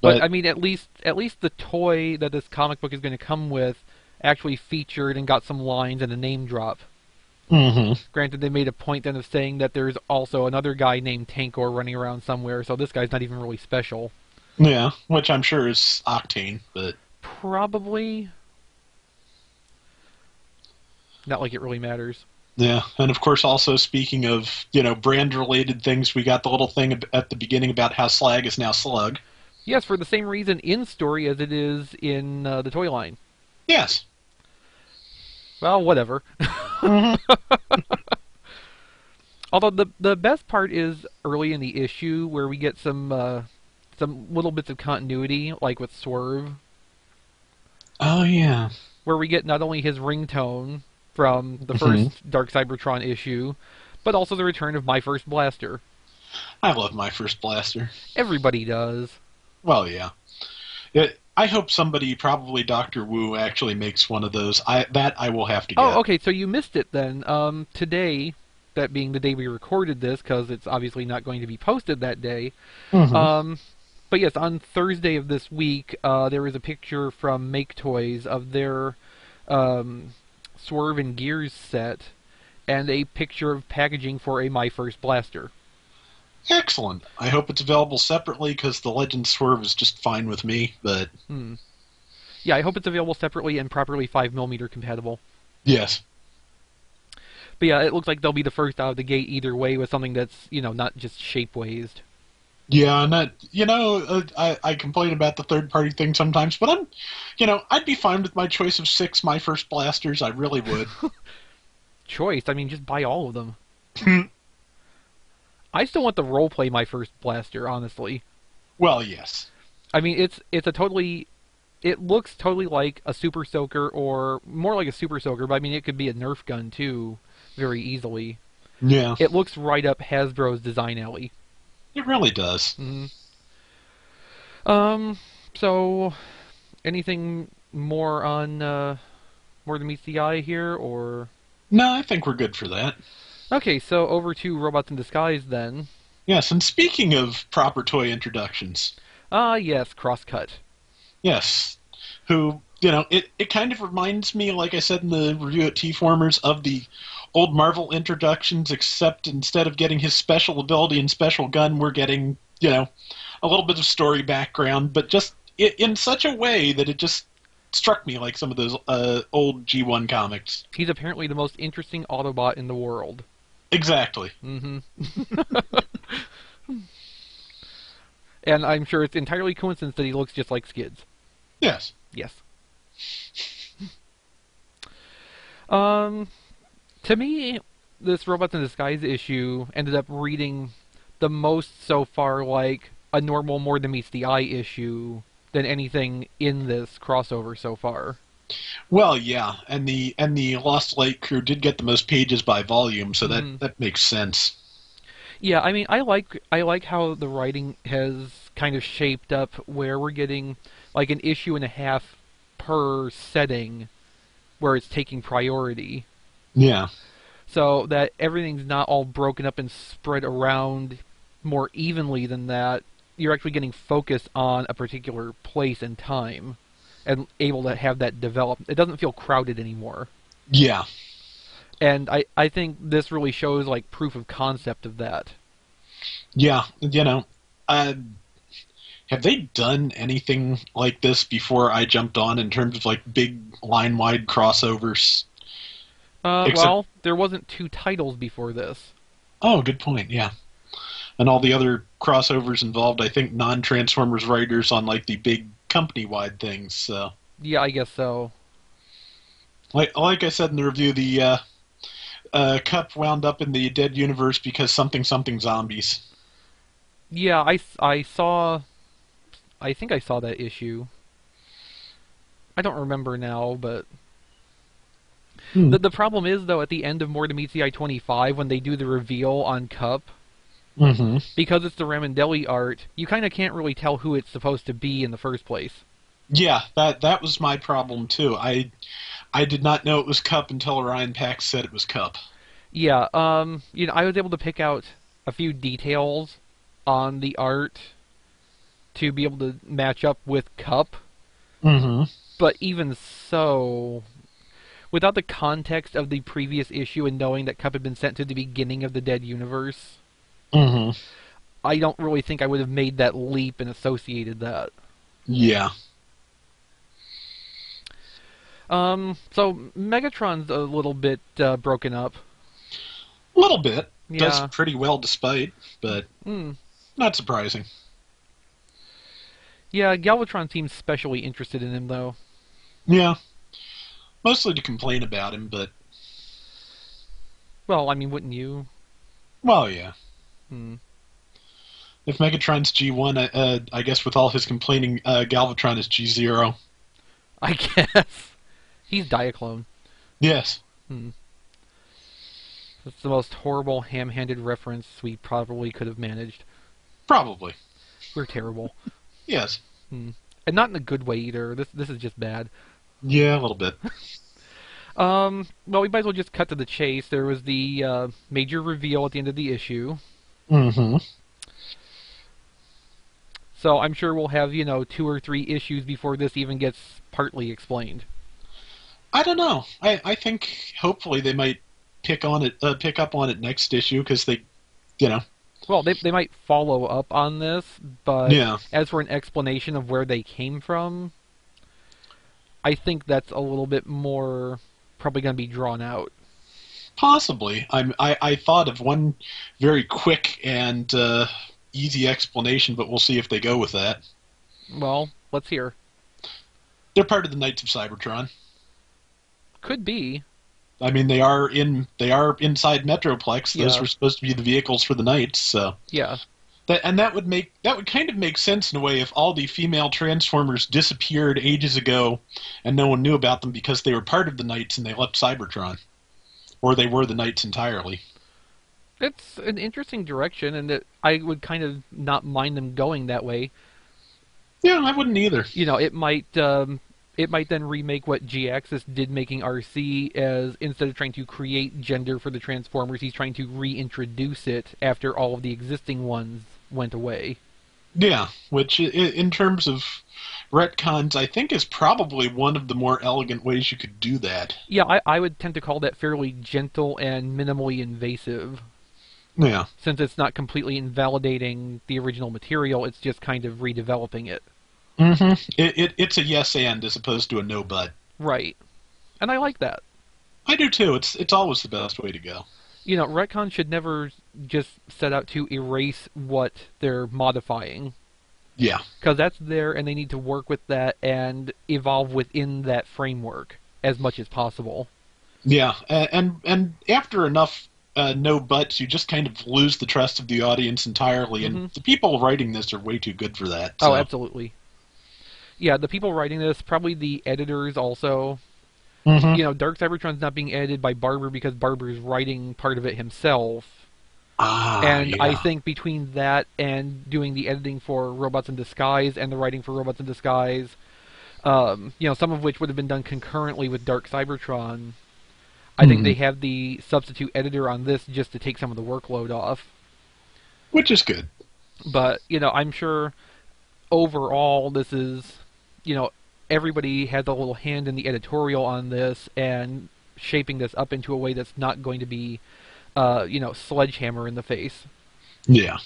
But I mean, at least the toy that this comic book is going to come with actually featured and got some lines and a name drop. Mm-hmm. Granted, they made a point then of saying that there's also another guy named Tankor running around somewhere, so this guy's not even really special. Yeah, which I'm sure is Octane, but... Probably. Not like it really matters. Yeah, and of course also speaking of, brand-related things, we got the little thing at the beginning about how Slag is now Slug. Yes, for the same reason in story as it is in the toy line. Yes. Well, whatever. Although the best part is early in the issue where we get some little bits of continuity, like with Swerve. Oh, yeah. Where we get not only his ringtone from the first Dark Cybertron issue, but also the return of My First Blaster. I love My First Blaster. Everybody does. Well, yeah. I hope somebody, probably Dr. Wu, actually makes one of those. I will have to get. Oh, okay, so you missed it then. Today, that being the day we recorded this, because it's obviously not going to be posted that day. But yes, on Thursday of this week, there was a picture from Make Toys of their Swerve and Gears set, and a picture of packaging for a My First Blaster. Excellent. I hope it's available separately, because the Legend Swerve is just fine with me, but... Yeah, I hope it's available separately and properly 5mm compatible. Yes. But yeah, it looks like they'll be the first out of the gate either way with something that's, not just shape-waised. Yeah, I complain about the third-party thing sometimes, but I'd be fine with my choice of 6 My First Blasters. I really would. Choice? I mean, just buy all of them. I still want the roleplay My First Blaster, honestly. Well, yes. I mean, it looks totally like a Super Soaker, or more like a Super Soaker, but I mean, it could be a Nerf gun, too, very easily. Yeah. It looks right up Hasbro's design alley. It really does. So, anything more on More Than Meets the Eye here, or...? No, I think we're good for that. Okay, so over to Robots in Disguise, then. Yes, and speaking of proper toy introductions... yes, Crosscut. Yes, who, it kind of reminds me, like I said in the review at T-Formers, of the old Marvel introductions, except instead of getting his special ability and special gun, we're getting, a little bit of story background, but just in such a way that it just struck me like some of those old G1 comics. He's apparently the most interesting Autobot in the world. Exactly. And I'm sure it's entirely coincidence that he looks just like Skids. Yes. Yes. To me, this Robots in Disguise issue ended up reading the most so far like a normal More Than Meets the Eye issue than anything in this crossover so far. Well, yeah, and the Lost Light crew did get the most pages by volume, so that makes sense. Yeah, I mean, I like how the writing has kind of shaped up where we're getting like an issue and a half per setting where it's taking priority. Yeah. So that everything's not all broken up and spread around more evenly than that. You're actually getting focused on a particular place and time and able to have that develop. It doesn't feel crowded anymore. Yeah. And I think this really shows like proof of concept of that. Yeah, have they done anything like this before I jumped on in terms of like big line-wide crossovers? Well, there wasn't 2 titles before this. Oh, good point, yeah. And all the other crossovers involved, I think, non-Transformers writers on like the big company-wide things, so... Yeah, I guess so. Like I said in the review, the Cup wound up in the Dead Universe because something zombies. Yeah, I saw... I think I saw that issue. I don't remember now, but... The problem is, though, at the end of More Than Meets the Eye 25, when they do the reveal on Cup, because it's the Ramondelli art, you kind of can't really tell who it's supposed to be in the first place. Yeah, that was my problem, too. I did not know it was Cup until Orion Pax said it was Cup. Yeah, I was able to pick out a few details on the art to be able to match up with Cup. But even so, without the context of the previous issue and knowing that Cup had been sent to the beginning of the Dead Universe, I don't really think I would have made that leap and associated that. Yeah. So Megatron's a little bit broken up. A little bit. Yeah. Does pretty well despite, but not surprising. Yeah, Galvatron seems specially interested in him, though. Yeah. Mostly to complain about him, but... Well, I mean, wouldn't you? Well, yeah. Hmm. If Megatron's G1, I guess with all his complaining, Galvatron is G0. I guess. He's Diaclone. Yes. Hmm. That's the most horrible ham-handed reference we probably could have managed. Probably. We're terrible. Yes. Hmm. And not in a good way either. This is just bad. Yeah, a little bit. Well, we might as well just cut to the chase. There was the major reveal at the end of the issue. Mm-hmm. So I'm sure we'll have, 2 or 3 issues before this even gets partly explained. I don't know. I think hopefully they might pick up on it next issue because they, Well, they might follow up on this, but yeah. As for an explanation of where they came from, I think that's a little bit more probably going to be drawn out. Possibly. I thought of one very quick and easy explanation, but we'll see if they go with that. Well, let's hear. They're part of the Knights of Cybertron. Could be. I mean, they are inside Metroplex. Those Yeah. were supposed to be the vehicles for the Knights, so Yeah. that would kind of make sense in a way if all the female Transformers disappeared ages ago and no one knew about them because they were part of the Knights and they left Cybertron, or they were the Knights entirely. It's an interesting direction, and I would kind of not mind them going that way. Yeah, I wouldn't either. It might then remake what G-Axis did making RC, as instead of trying to create gender for the Transformers, he's trying to reintroduce it after all of the existing ones went away. Yeah, which in terms of retcons, I think is probably one of the more elegant ways you could do that. Yeah, I would tend to call that fairly gentle and minimally invasive. Yeah. Since it's not completely invalidating the original material, it's just kind of redeveloping it. Mm-hmm. It's a yes and as opposed to a no but. Right. And I like that. I do too. It's always the best way to go. Retcon should never just set out to erase what they're modifying. Yeah. Because that's there, and they need to work with that and evolve within that framework as much as possible. Yeah, and after enough no buts, you just kind of lose the trust of the audience entirely, and the people writing this are way too good for that. So. Oh, absolutely. Yeah, the people writing this, probably the editors also. Mm-hmm. Dark Cybertron's not being edited by Barber because Barber's writing part of it himself. And yeah. I think between that and doing the editing for Robots in Disguise and the writing for Robots in Disguise, some of which would have been done concurrently with Dark Cybertron, I think they have the substitute editor on this just to take some of the workload off. Which is good. But, I'm sure overall this is, everybody has a little hand in the editorial on this and shaping this up into a way that's not going to be, sledgehammer in the face. Yeah.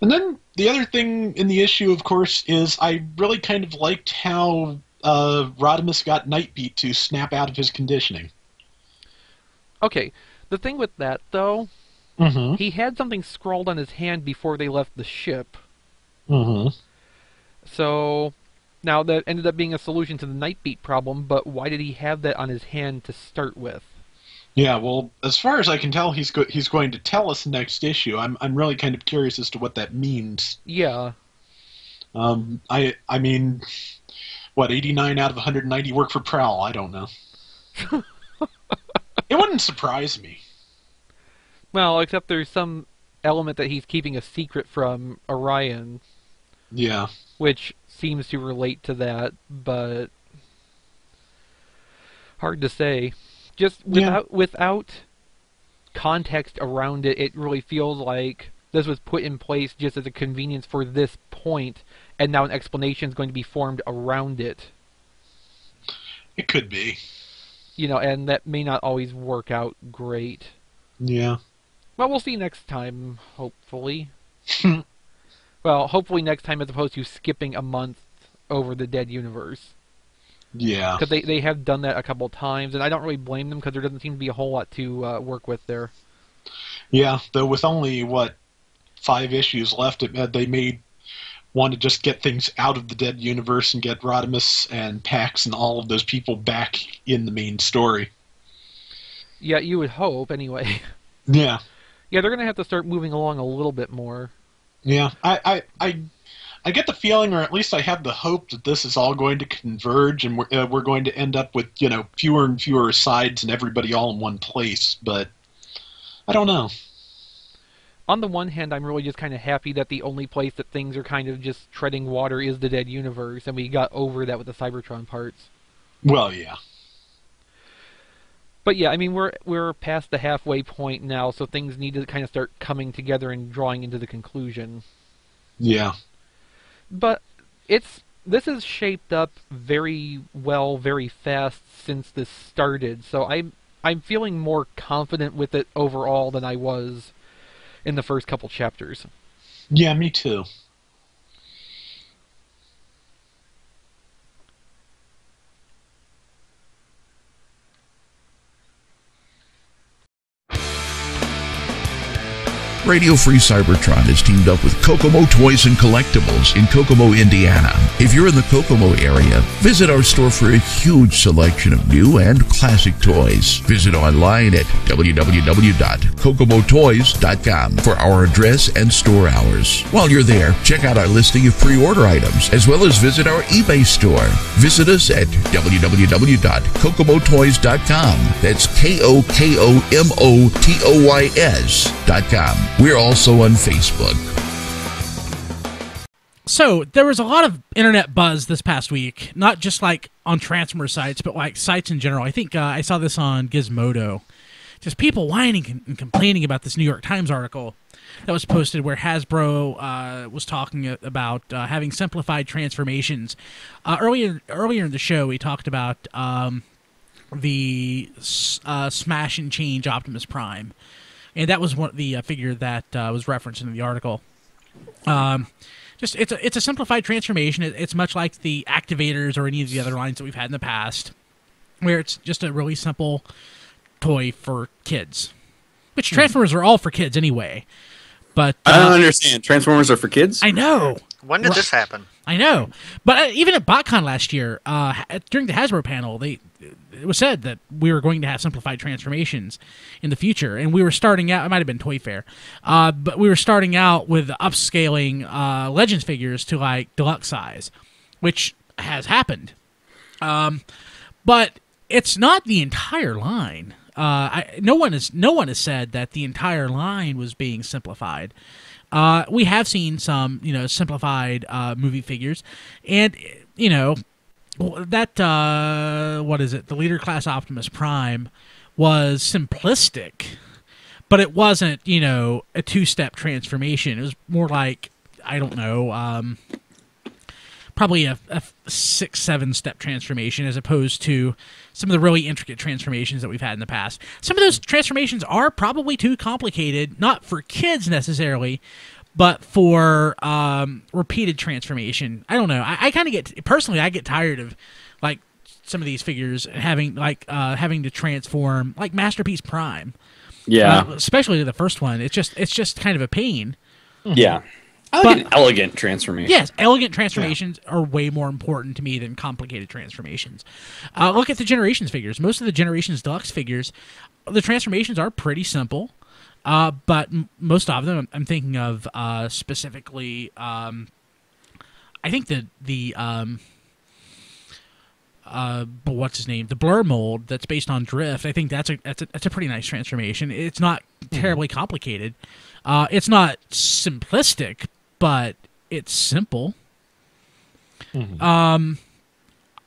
And then the other thing in the issue, of course, is I really kind of liked how Rodimus got Nightbeat to snap out of his conditioning. Okay, the thing with that, though, he had something scrawled on his hand before they left the ship. So, now that ended up being a solution to the Nightbeat problem, but why did he have that on his hand to start with? Yeah, well, as far as I can tell, he's going to tell us next issue. I'm really kind of curious as to what that means. Yeah. I mean, what, 89 out of 190 work for Prowl? I don't know. It wouldn't surprise me. Well, except there's some element that he's keeping a secret from Orion. Yeah. Which seems to relate to that, but hard to say. Just without context around it, it really feels like this was put in place just as a convenience for this point, and now an explanation is going to be formed around it. It could be. And that may not always work out great. Yeah. Well, we'll see next time, hopefully. Well, hopefully next time as opposed to skipping a month over the Dead Universe. Yeah. Because they have done that a couple times, and I don't really blame them because there doesn't seem to be a whole lot to work with there. Yeah, though with only, 5 issues left, they made want to just get things out of the dead universe and get Rodimus and Pax and all of those people back in the main story. Yeah, you would hope, anyway. Yeah. Yeah, they're going to have to start moving along a little bit more. Yeah, I get the feeling, or at least I have the hope, that this is all going to converge, and we're going to end up with, you know, fewer and fewer sides and everybody all in one place. But I don't know. On the one hand, I'm really just kind of happy that the only place that things are kind of just treading water is the dead universe, and we got over that with the Cybertron parts. Well, yeah. But yeah, I mean, we're past the halfway point now, so things need to kind of start coming together and drawing into the conclusion. Yeah. But this is shaped up very well, very fast since this started, so I'm feeling more confident with it overall than I was in the first couple chapters. Yeah, me too. Radio Free Cybertron has teamed up with Kokomo Toys and Collectibles in Kokomo, Indiana. If you're in the Kokomo area, visit our store for a huge selection of new and classic toys. Visit online at www.kokomotoys.com for our address and store hours. While you're there, check out our listing of pre-order items, as well as visit our eBay store. Visit us at www.kokomotoys.com. That's KOKOMOTOYS.com. We're also on Facebook. So, there was a lot of internet buzz this past week, not just like on Transformer sites, but like sites in general. I think I saw this on Gizmodo. Just people whining and complaining about this New York Times article that was posted where Hasbro was talking about having simplified transformations. Earlier in the show, we talked about the Smash and Change Optimus Prime. And that was the figure that was referenced in the article. It's a simplified transformation. It's much like the Activators or any of the other lines that we've had in the past, where it's just a really simple toy for kids. Which Transformers are all for kids anyway. But I don't understand. Transformers are for kids? I know. When did this happen? I know. But even at BotCon last year, during the Hasbro panel, it was said that we were going to have simplified transformations in the future. And we were starting out, it might have been Toy Fair, but we were starting out with upscaling Legends figures to like deluxe size, which has happened. But it's not the entire line. No one has said that the entire line was being simplified. We have seen some, simplified movie figures, and that what is it? The Leader Class Optimus Prime was simplistic, but it wasn't, a two-step transformation. It was more like, I don't know, probably a 6-7 step transformation, as opposed to some of the really intricate transformations that we've had in the past. Some of those transformations are probably too complicated, not for kids necessarily, but for repeated transformation. I don't know. I kind of I get tired of like some of these figures having to transform, like Masterpiece Prime. Yeah, especially the first one. It's just kind of a pain. Yeah. I like an elegant transformation. Yes, elegant transformations are way more important to me than complicated transformations. Look at the Generations figures. Most of the Generations Deluxe figures, the transformations are pretty simple, but most of them, I'm thinking of specifically, I think the what's his name? The Blur mold that's based on Drift. I think that's a pretty nice transformation. It's not terribly complicated. It's not simplistic, but it's simple. I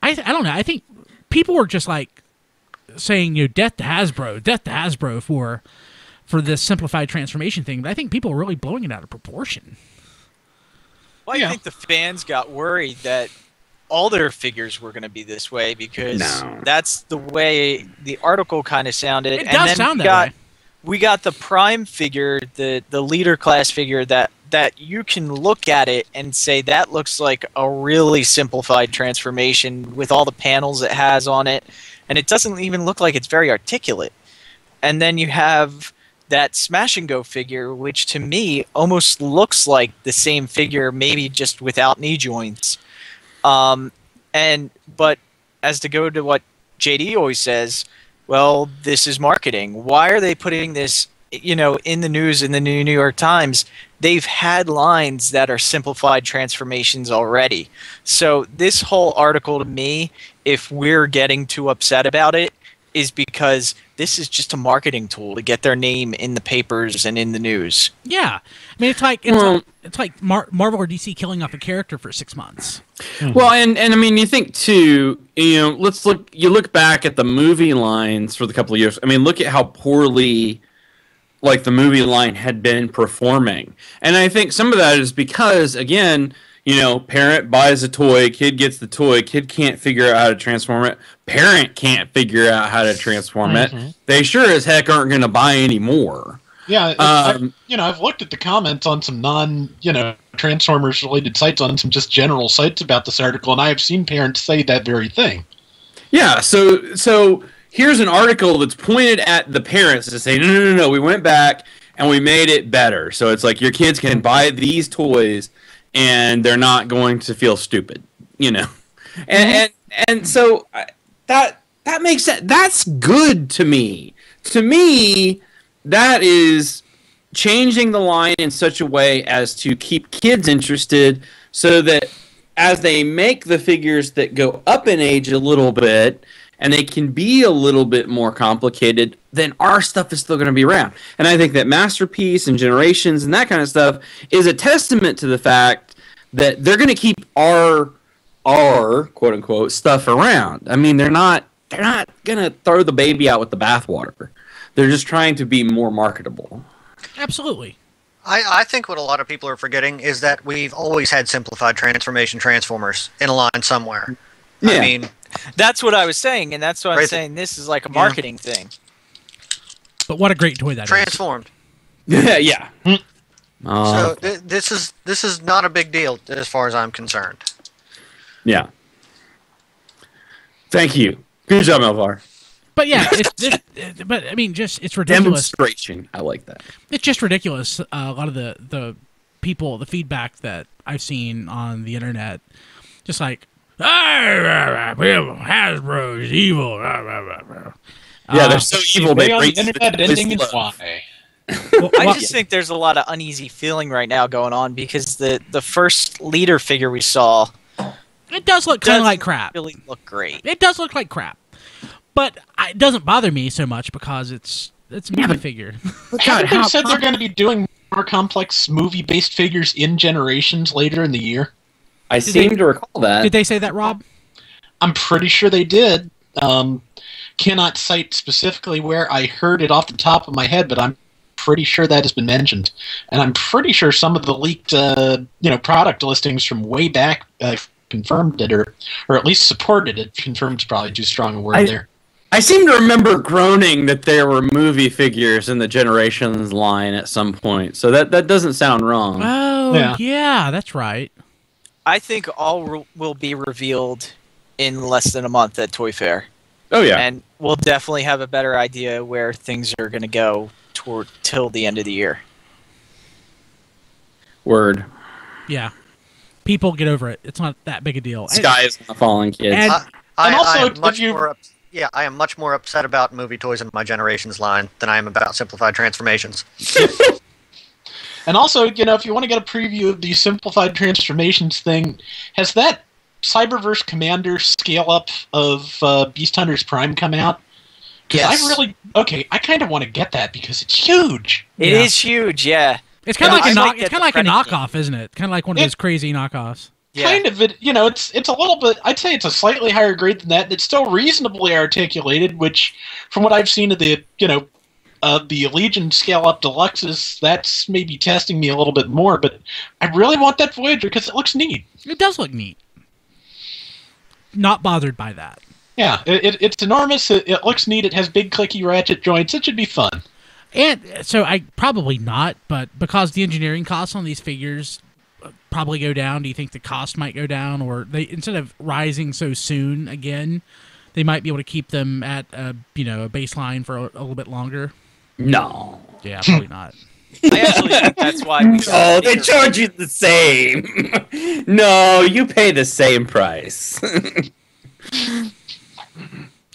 don't know. I think people were just like saying, death to Hasbro for this simplified transformation thing. But I think people are really blowing it out of proportion. Well, I think the fans got worried that all their figures were going to be this way, because that's the way the article kind of sounded. It does sound that way. We got the Prime figure, the Leader Class figure, that you can look at it and say that looks like a really simplified transformation with all the panels it has on it, and it doesn't even look like it's very articulate. And then you have that Smash and Go figure, which to me almost looks like the same figure, maybe just without knee joints. But as to go to what JD always says, well, this is marketing. Why are they putting this, in the news in the New York Times? They've had lines that are simplified transformations already. So this whole article, to me, if we're getting too upset about it, is because this is just a marketing tool to get their name in the papers and in the news. Yeah, I mean, it's like Marvel or DC killing off a character for 6 months. Well, and I mean, you think too, you look back at the movie lines for the couple of years. I mean, look at how poorly, like, the movie line had been performing. And I think some of that is because, again, parent buys a toy, kid gets the toy, kid can't figure out how to transform it, parent can't figure out how to transform it. They sure as heck aren't going to buy any more. Yeah, I've looked at the comments on some Transformers related sites, on some just general sites about this article, and I have seen parents say that very thing. Yeah, so here's an article that's pointed at the parents to say, no, we went back and we made it better. So it's like your kids can buy these toys and they're not going to feel stupid, and so that makes sense. That's good to me. To me, that is changing the line in such a way as to keep kids interested, so that as they make the figures that go up in age a little bit, and they can be a little bit more complicated, then our stuff is still going to be around. And I think that Masterpiece and Generations and that kind of stuff is a testament to the fact that they're going to keep our quote unquote stuff around. I mean, they're not going to throw the baby out with the bathwater. They're just trying to be more marketable. Absolutely. I think what a lot of people are forgetting is that we've always had simplified transformation Transformers in a line somewhere. Yeah. I mean, that's what I was saying, and that's why I'm saying this is like a marketing thing. But what a great toy that Transformed. Yeah. So this is not a big deal as far as I'm concerned. Yeah. Thank you. Good job, Melvar. But yeah, it's ridiculous. Demonstration. I like that. It's just ridiculous. A lot of the people, the feedback that I've seen on the internet, just like, Hasbro's evil. Yeah, they're so evil. They on the internet ending in Y. I just think there's a lot of uneasy feeling right now going on because the first leader figure we saw, it does look kind of like crap. Really look great. It does look like crap, but it doesn't bother me so much because it's a movie figure. Haven't they said they're going to be doing more complex movie-based figures in Generations later in the year? I seem to recall that. Did they say that, Rob? I'm pretty sure they did. Cannot cite specifically where I heard it off the top of my head, but I'm pretty sure that has been mentioned. And I'm pretty sure some of the leaked product listings from way back confirmed it, or at least supported it. Confirmed is probably too strong a word there. I seem to remember groaning that there were movie figures in the Generations line at some point, so that doesn't sound wrong. Oh, yeah, that's right. I think all will be revealed in less than a month at Toy Fair. Oh, yeah. And we'll definitely have a better idea where things are going to go till the end of the year. Word. Yeah. People get over it. It's not that big a deal. Sky is not falling, kids. I am much more upset about movie toys in my Generations line than I am about simplified transformations. And also, if you want to get a preview of the simplified transformations thing, has that Cyberverse Commander scale-up of Beast Hunters Prime come out? Yes. I kind of want to get that because it's huge. It is huge, yeah. It's kind of like a knockoff, isn't it? Kind of like one of those crazy knockoffs. Yeah. Kind of, it's a little bit. I'd say it's a slightly higher grade than that. And it's still reasonably articulated, which, from what I've seen of the Legion scale up deluxes, that's maybe testing me a little bit more. But I really want that Voyager because it looks neat. It does look neat. Not bothered by that. Yeah, it's enormous. It looks neat. It has big clicky ratchet joints. It should be fun. And so I probably not, but because the engineering costs on these figures probably go down, do you think the cost might go down, or they, instead of rising so soon again, they might be able to keep them at a baseline for a little bit longer? No. Yeah, probably not. I actually think that's why we Oh, they charge you the same. No, you pay the same price. I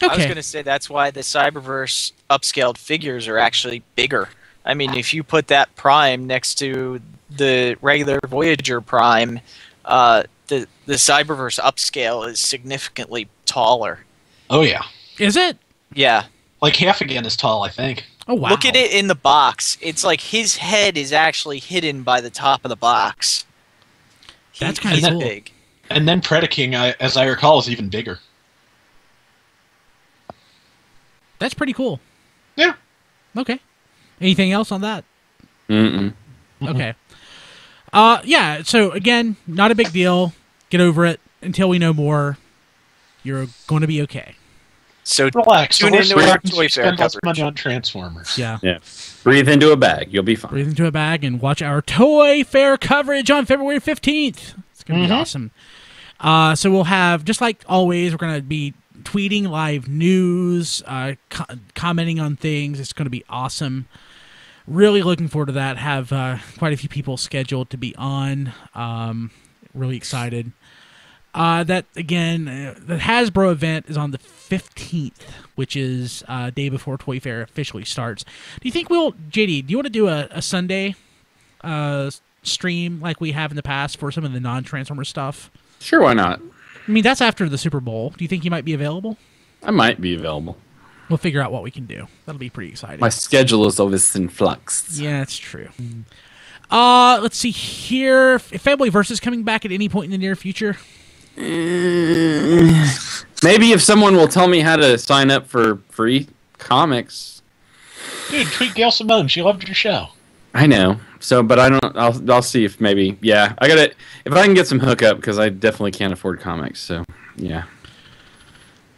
was Okay. going to say that's why the Cyberverse upscaled figures are actually bigger. I mean, if you put that Prime next to the regular Voyager Prime, the Cyberverse upscale is significantly taller. Oh yeah, Is it? Yeah. like half again as tall, I think. Oh wow. Look at it in the box. It's like his head is actually hidden by the top of the box. That's kinda He's cool. big. And then Predaking, as I recall, is even bigger. That's pretty cool. Yeah. Okay. Anything else on that? Mm-mm. Okay. Yeah, so again, not a big deal. Get over it. Until we know more, you're going to be okay. So Relax. tune The worst into our happens, Toy you Fair spend less coverage. money on Transformers. Yeah. Yeah. Breathe into a bag. You'll be fine. Breathe into a bag and watch our Toy Fair coverage on February 15th. It's going to be awesome. So we'll have, just like always, we're going to be tweeting live news, commenting on things. It's going to be awesome. Really looking forward to that. Have quite a few people scheduled to be on. Really excited. That, again, the Hasbro event is on the 15th, which is day before Toy Fair officially starts. Do you think JD, do you want to do a Sunday stream like we have in the past for some of the non-Transformer stuff? Sure, why not? I mean, that's after the Super Bowl. Do you think you might be available? I might be available. We'll figure out what we can do. That'll be pretty exciting. My schedule is always in flux. Yeah, that's true. Let's see here. If Family Versus coming back at any point in the near future? Maybe if someone will tell me how to sign up for free comics. Dude, tweet Gail Simone. She loved your show. I know. So, but I don't. I'll see if maybe. Yeah, I gotta. If I can get some hookup, because I definitely can't afford comics. So, yeah.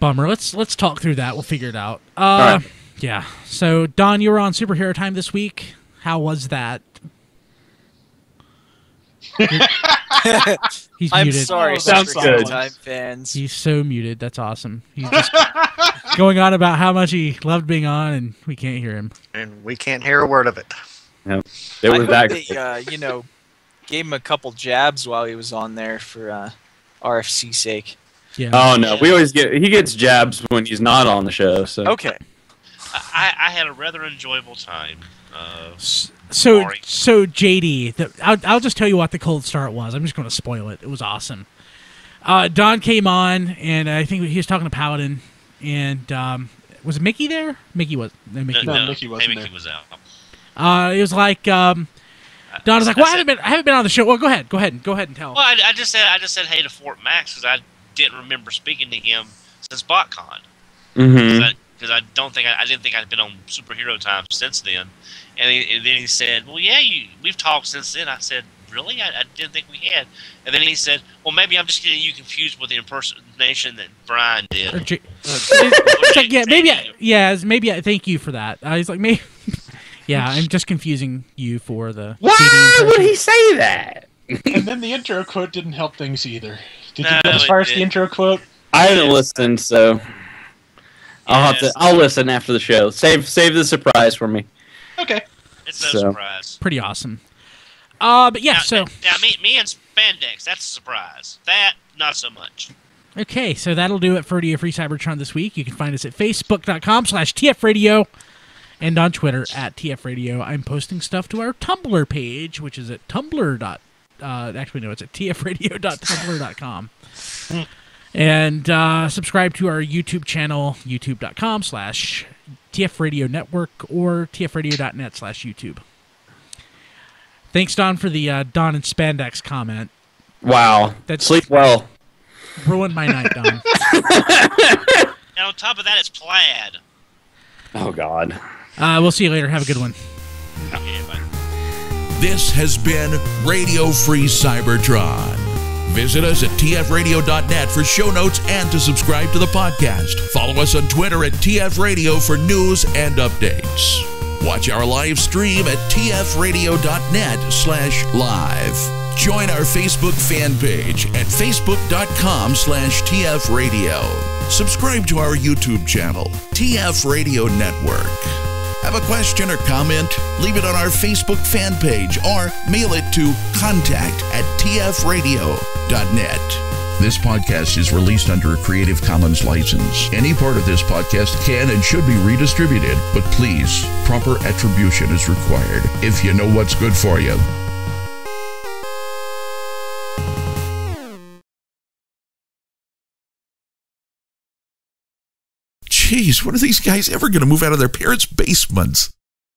Bummer. Let's talk through that. We'll figure it out. All right. Yeah. So, Don, you were on Superhero Time this week. How was that? He's I'm muted. sorry, Sounds Superhero good. Time fans. He's so muted. That's awesome. He's just going on about how much he loved being on, and we can't hear him. And we can't hear a word of it. No, it I was hope that. they, gave him a couple jabs while he was on there for RFC's sake. Yeah. Oh no, he gets jabs when he's not on the show. So Okay. I had a rather enjoyable time. So Sorry. JD, I'll just tell you what the cold start was. I'm just going to spoil it. It was awesome. Don came on, and I think he was talking to Paladin, and was Mickey there? Mickey was. No, Mickey. No, Mickey wasn't Mickey there. was out. It was like Don was like, "Well, I haven't been on the show." Well, go ahead and tell. Well, I just said hey to Fort Max because I didn't remember speaking to him since BotCon. Mm-hmm. Because I didn't think I'd been on Superhero Time since then. And then he said, "Well, yeah, we've talked since then." I said, "Really? I didn't think we had." And then he said, "Well, maybe I'm just getting you confused with the impersonation that Brian did." It's like, maybe I thank you for that. He's like, maybe. Yeah, I'm just confusing you for the. Why would he say that? And then the intro quote didn't help things either. Did No, you get as it far as the didn't. intro quote? I haven't listened, so I'll listen after the show. Save the surprise for me. Okay. It's no So. surprise. Pretty awesome. But yeah, Now, me and Spandex, that's a surprise. That, not so much. Okay, so that'll do it for Radio Free Cybertron this week. You can find us at facebook.com/TFRadio and on Twitter at TFRadio. I'm posting stuff to our Tumblr page, which is at tumblr. It's at tfradio.tumblr.com. And subscribe to our YouTube channel, youtube.com/TFRadio Network or tfradio.net/YouTube. Thanks, Don, for the Don and Spandex comment. Wow. Sleep well. Ruined my night, Don. And on top of that, it's plaid. Oh, God. We'll see you later. Have a good one. Yeah, bye. This has been Radio Free Cybertron. Visit us at tfradio.net for show notes and to subscribe to the podcast. Follow us on Twitter at tfradio for news and updates. Watch our live stream at tfradio.net/live. Join our Facebook fan page at facebook.com/tfradio. Subscribe to our YouTube channel, TF Radio Network. Have a question or comment? Leave it on our Facebook fan page or mail it to contact@tfradio.net. This podcast is released under a Creative Commons license. Any part of this podcast can and should be redistributed, but please, proper attribution is required if you know what's good for you. Jeez, when are these guys ever going to move out of their parents' basements?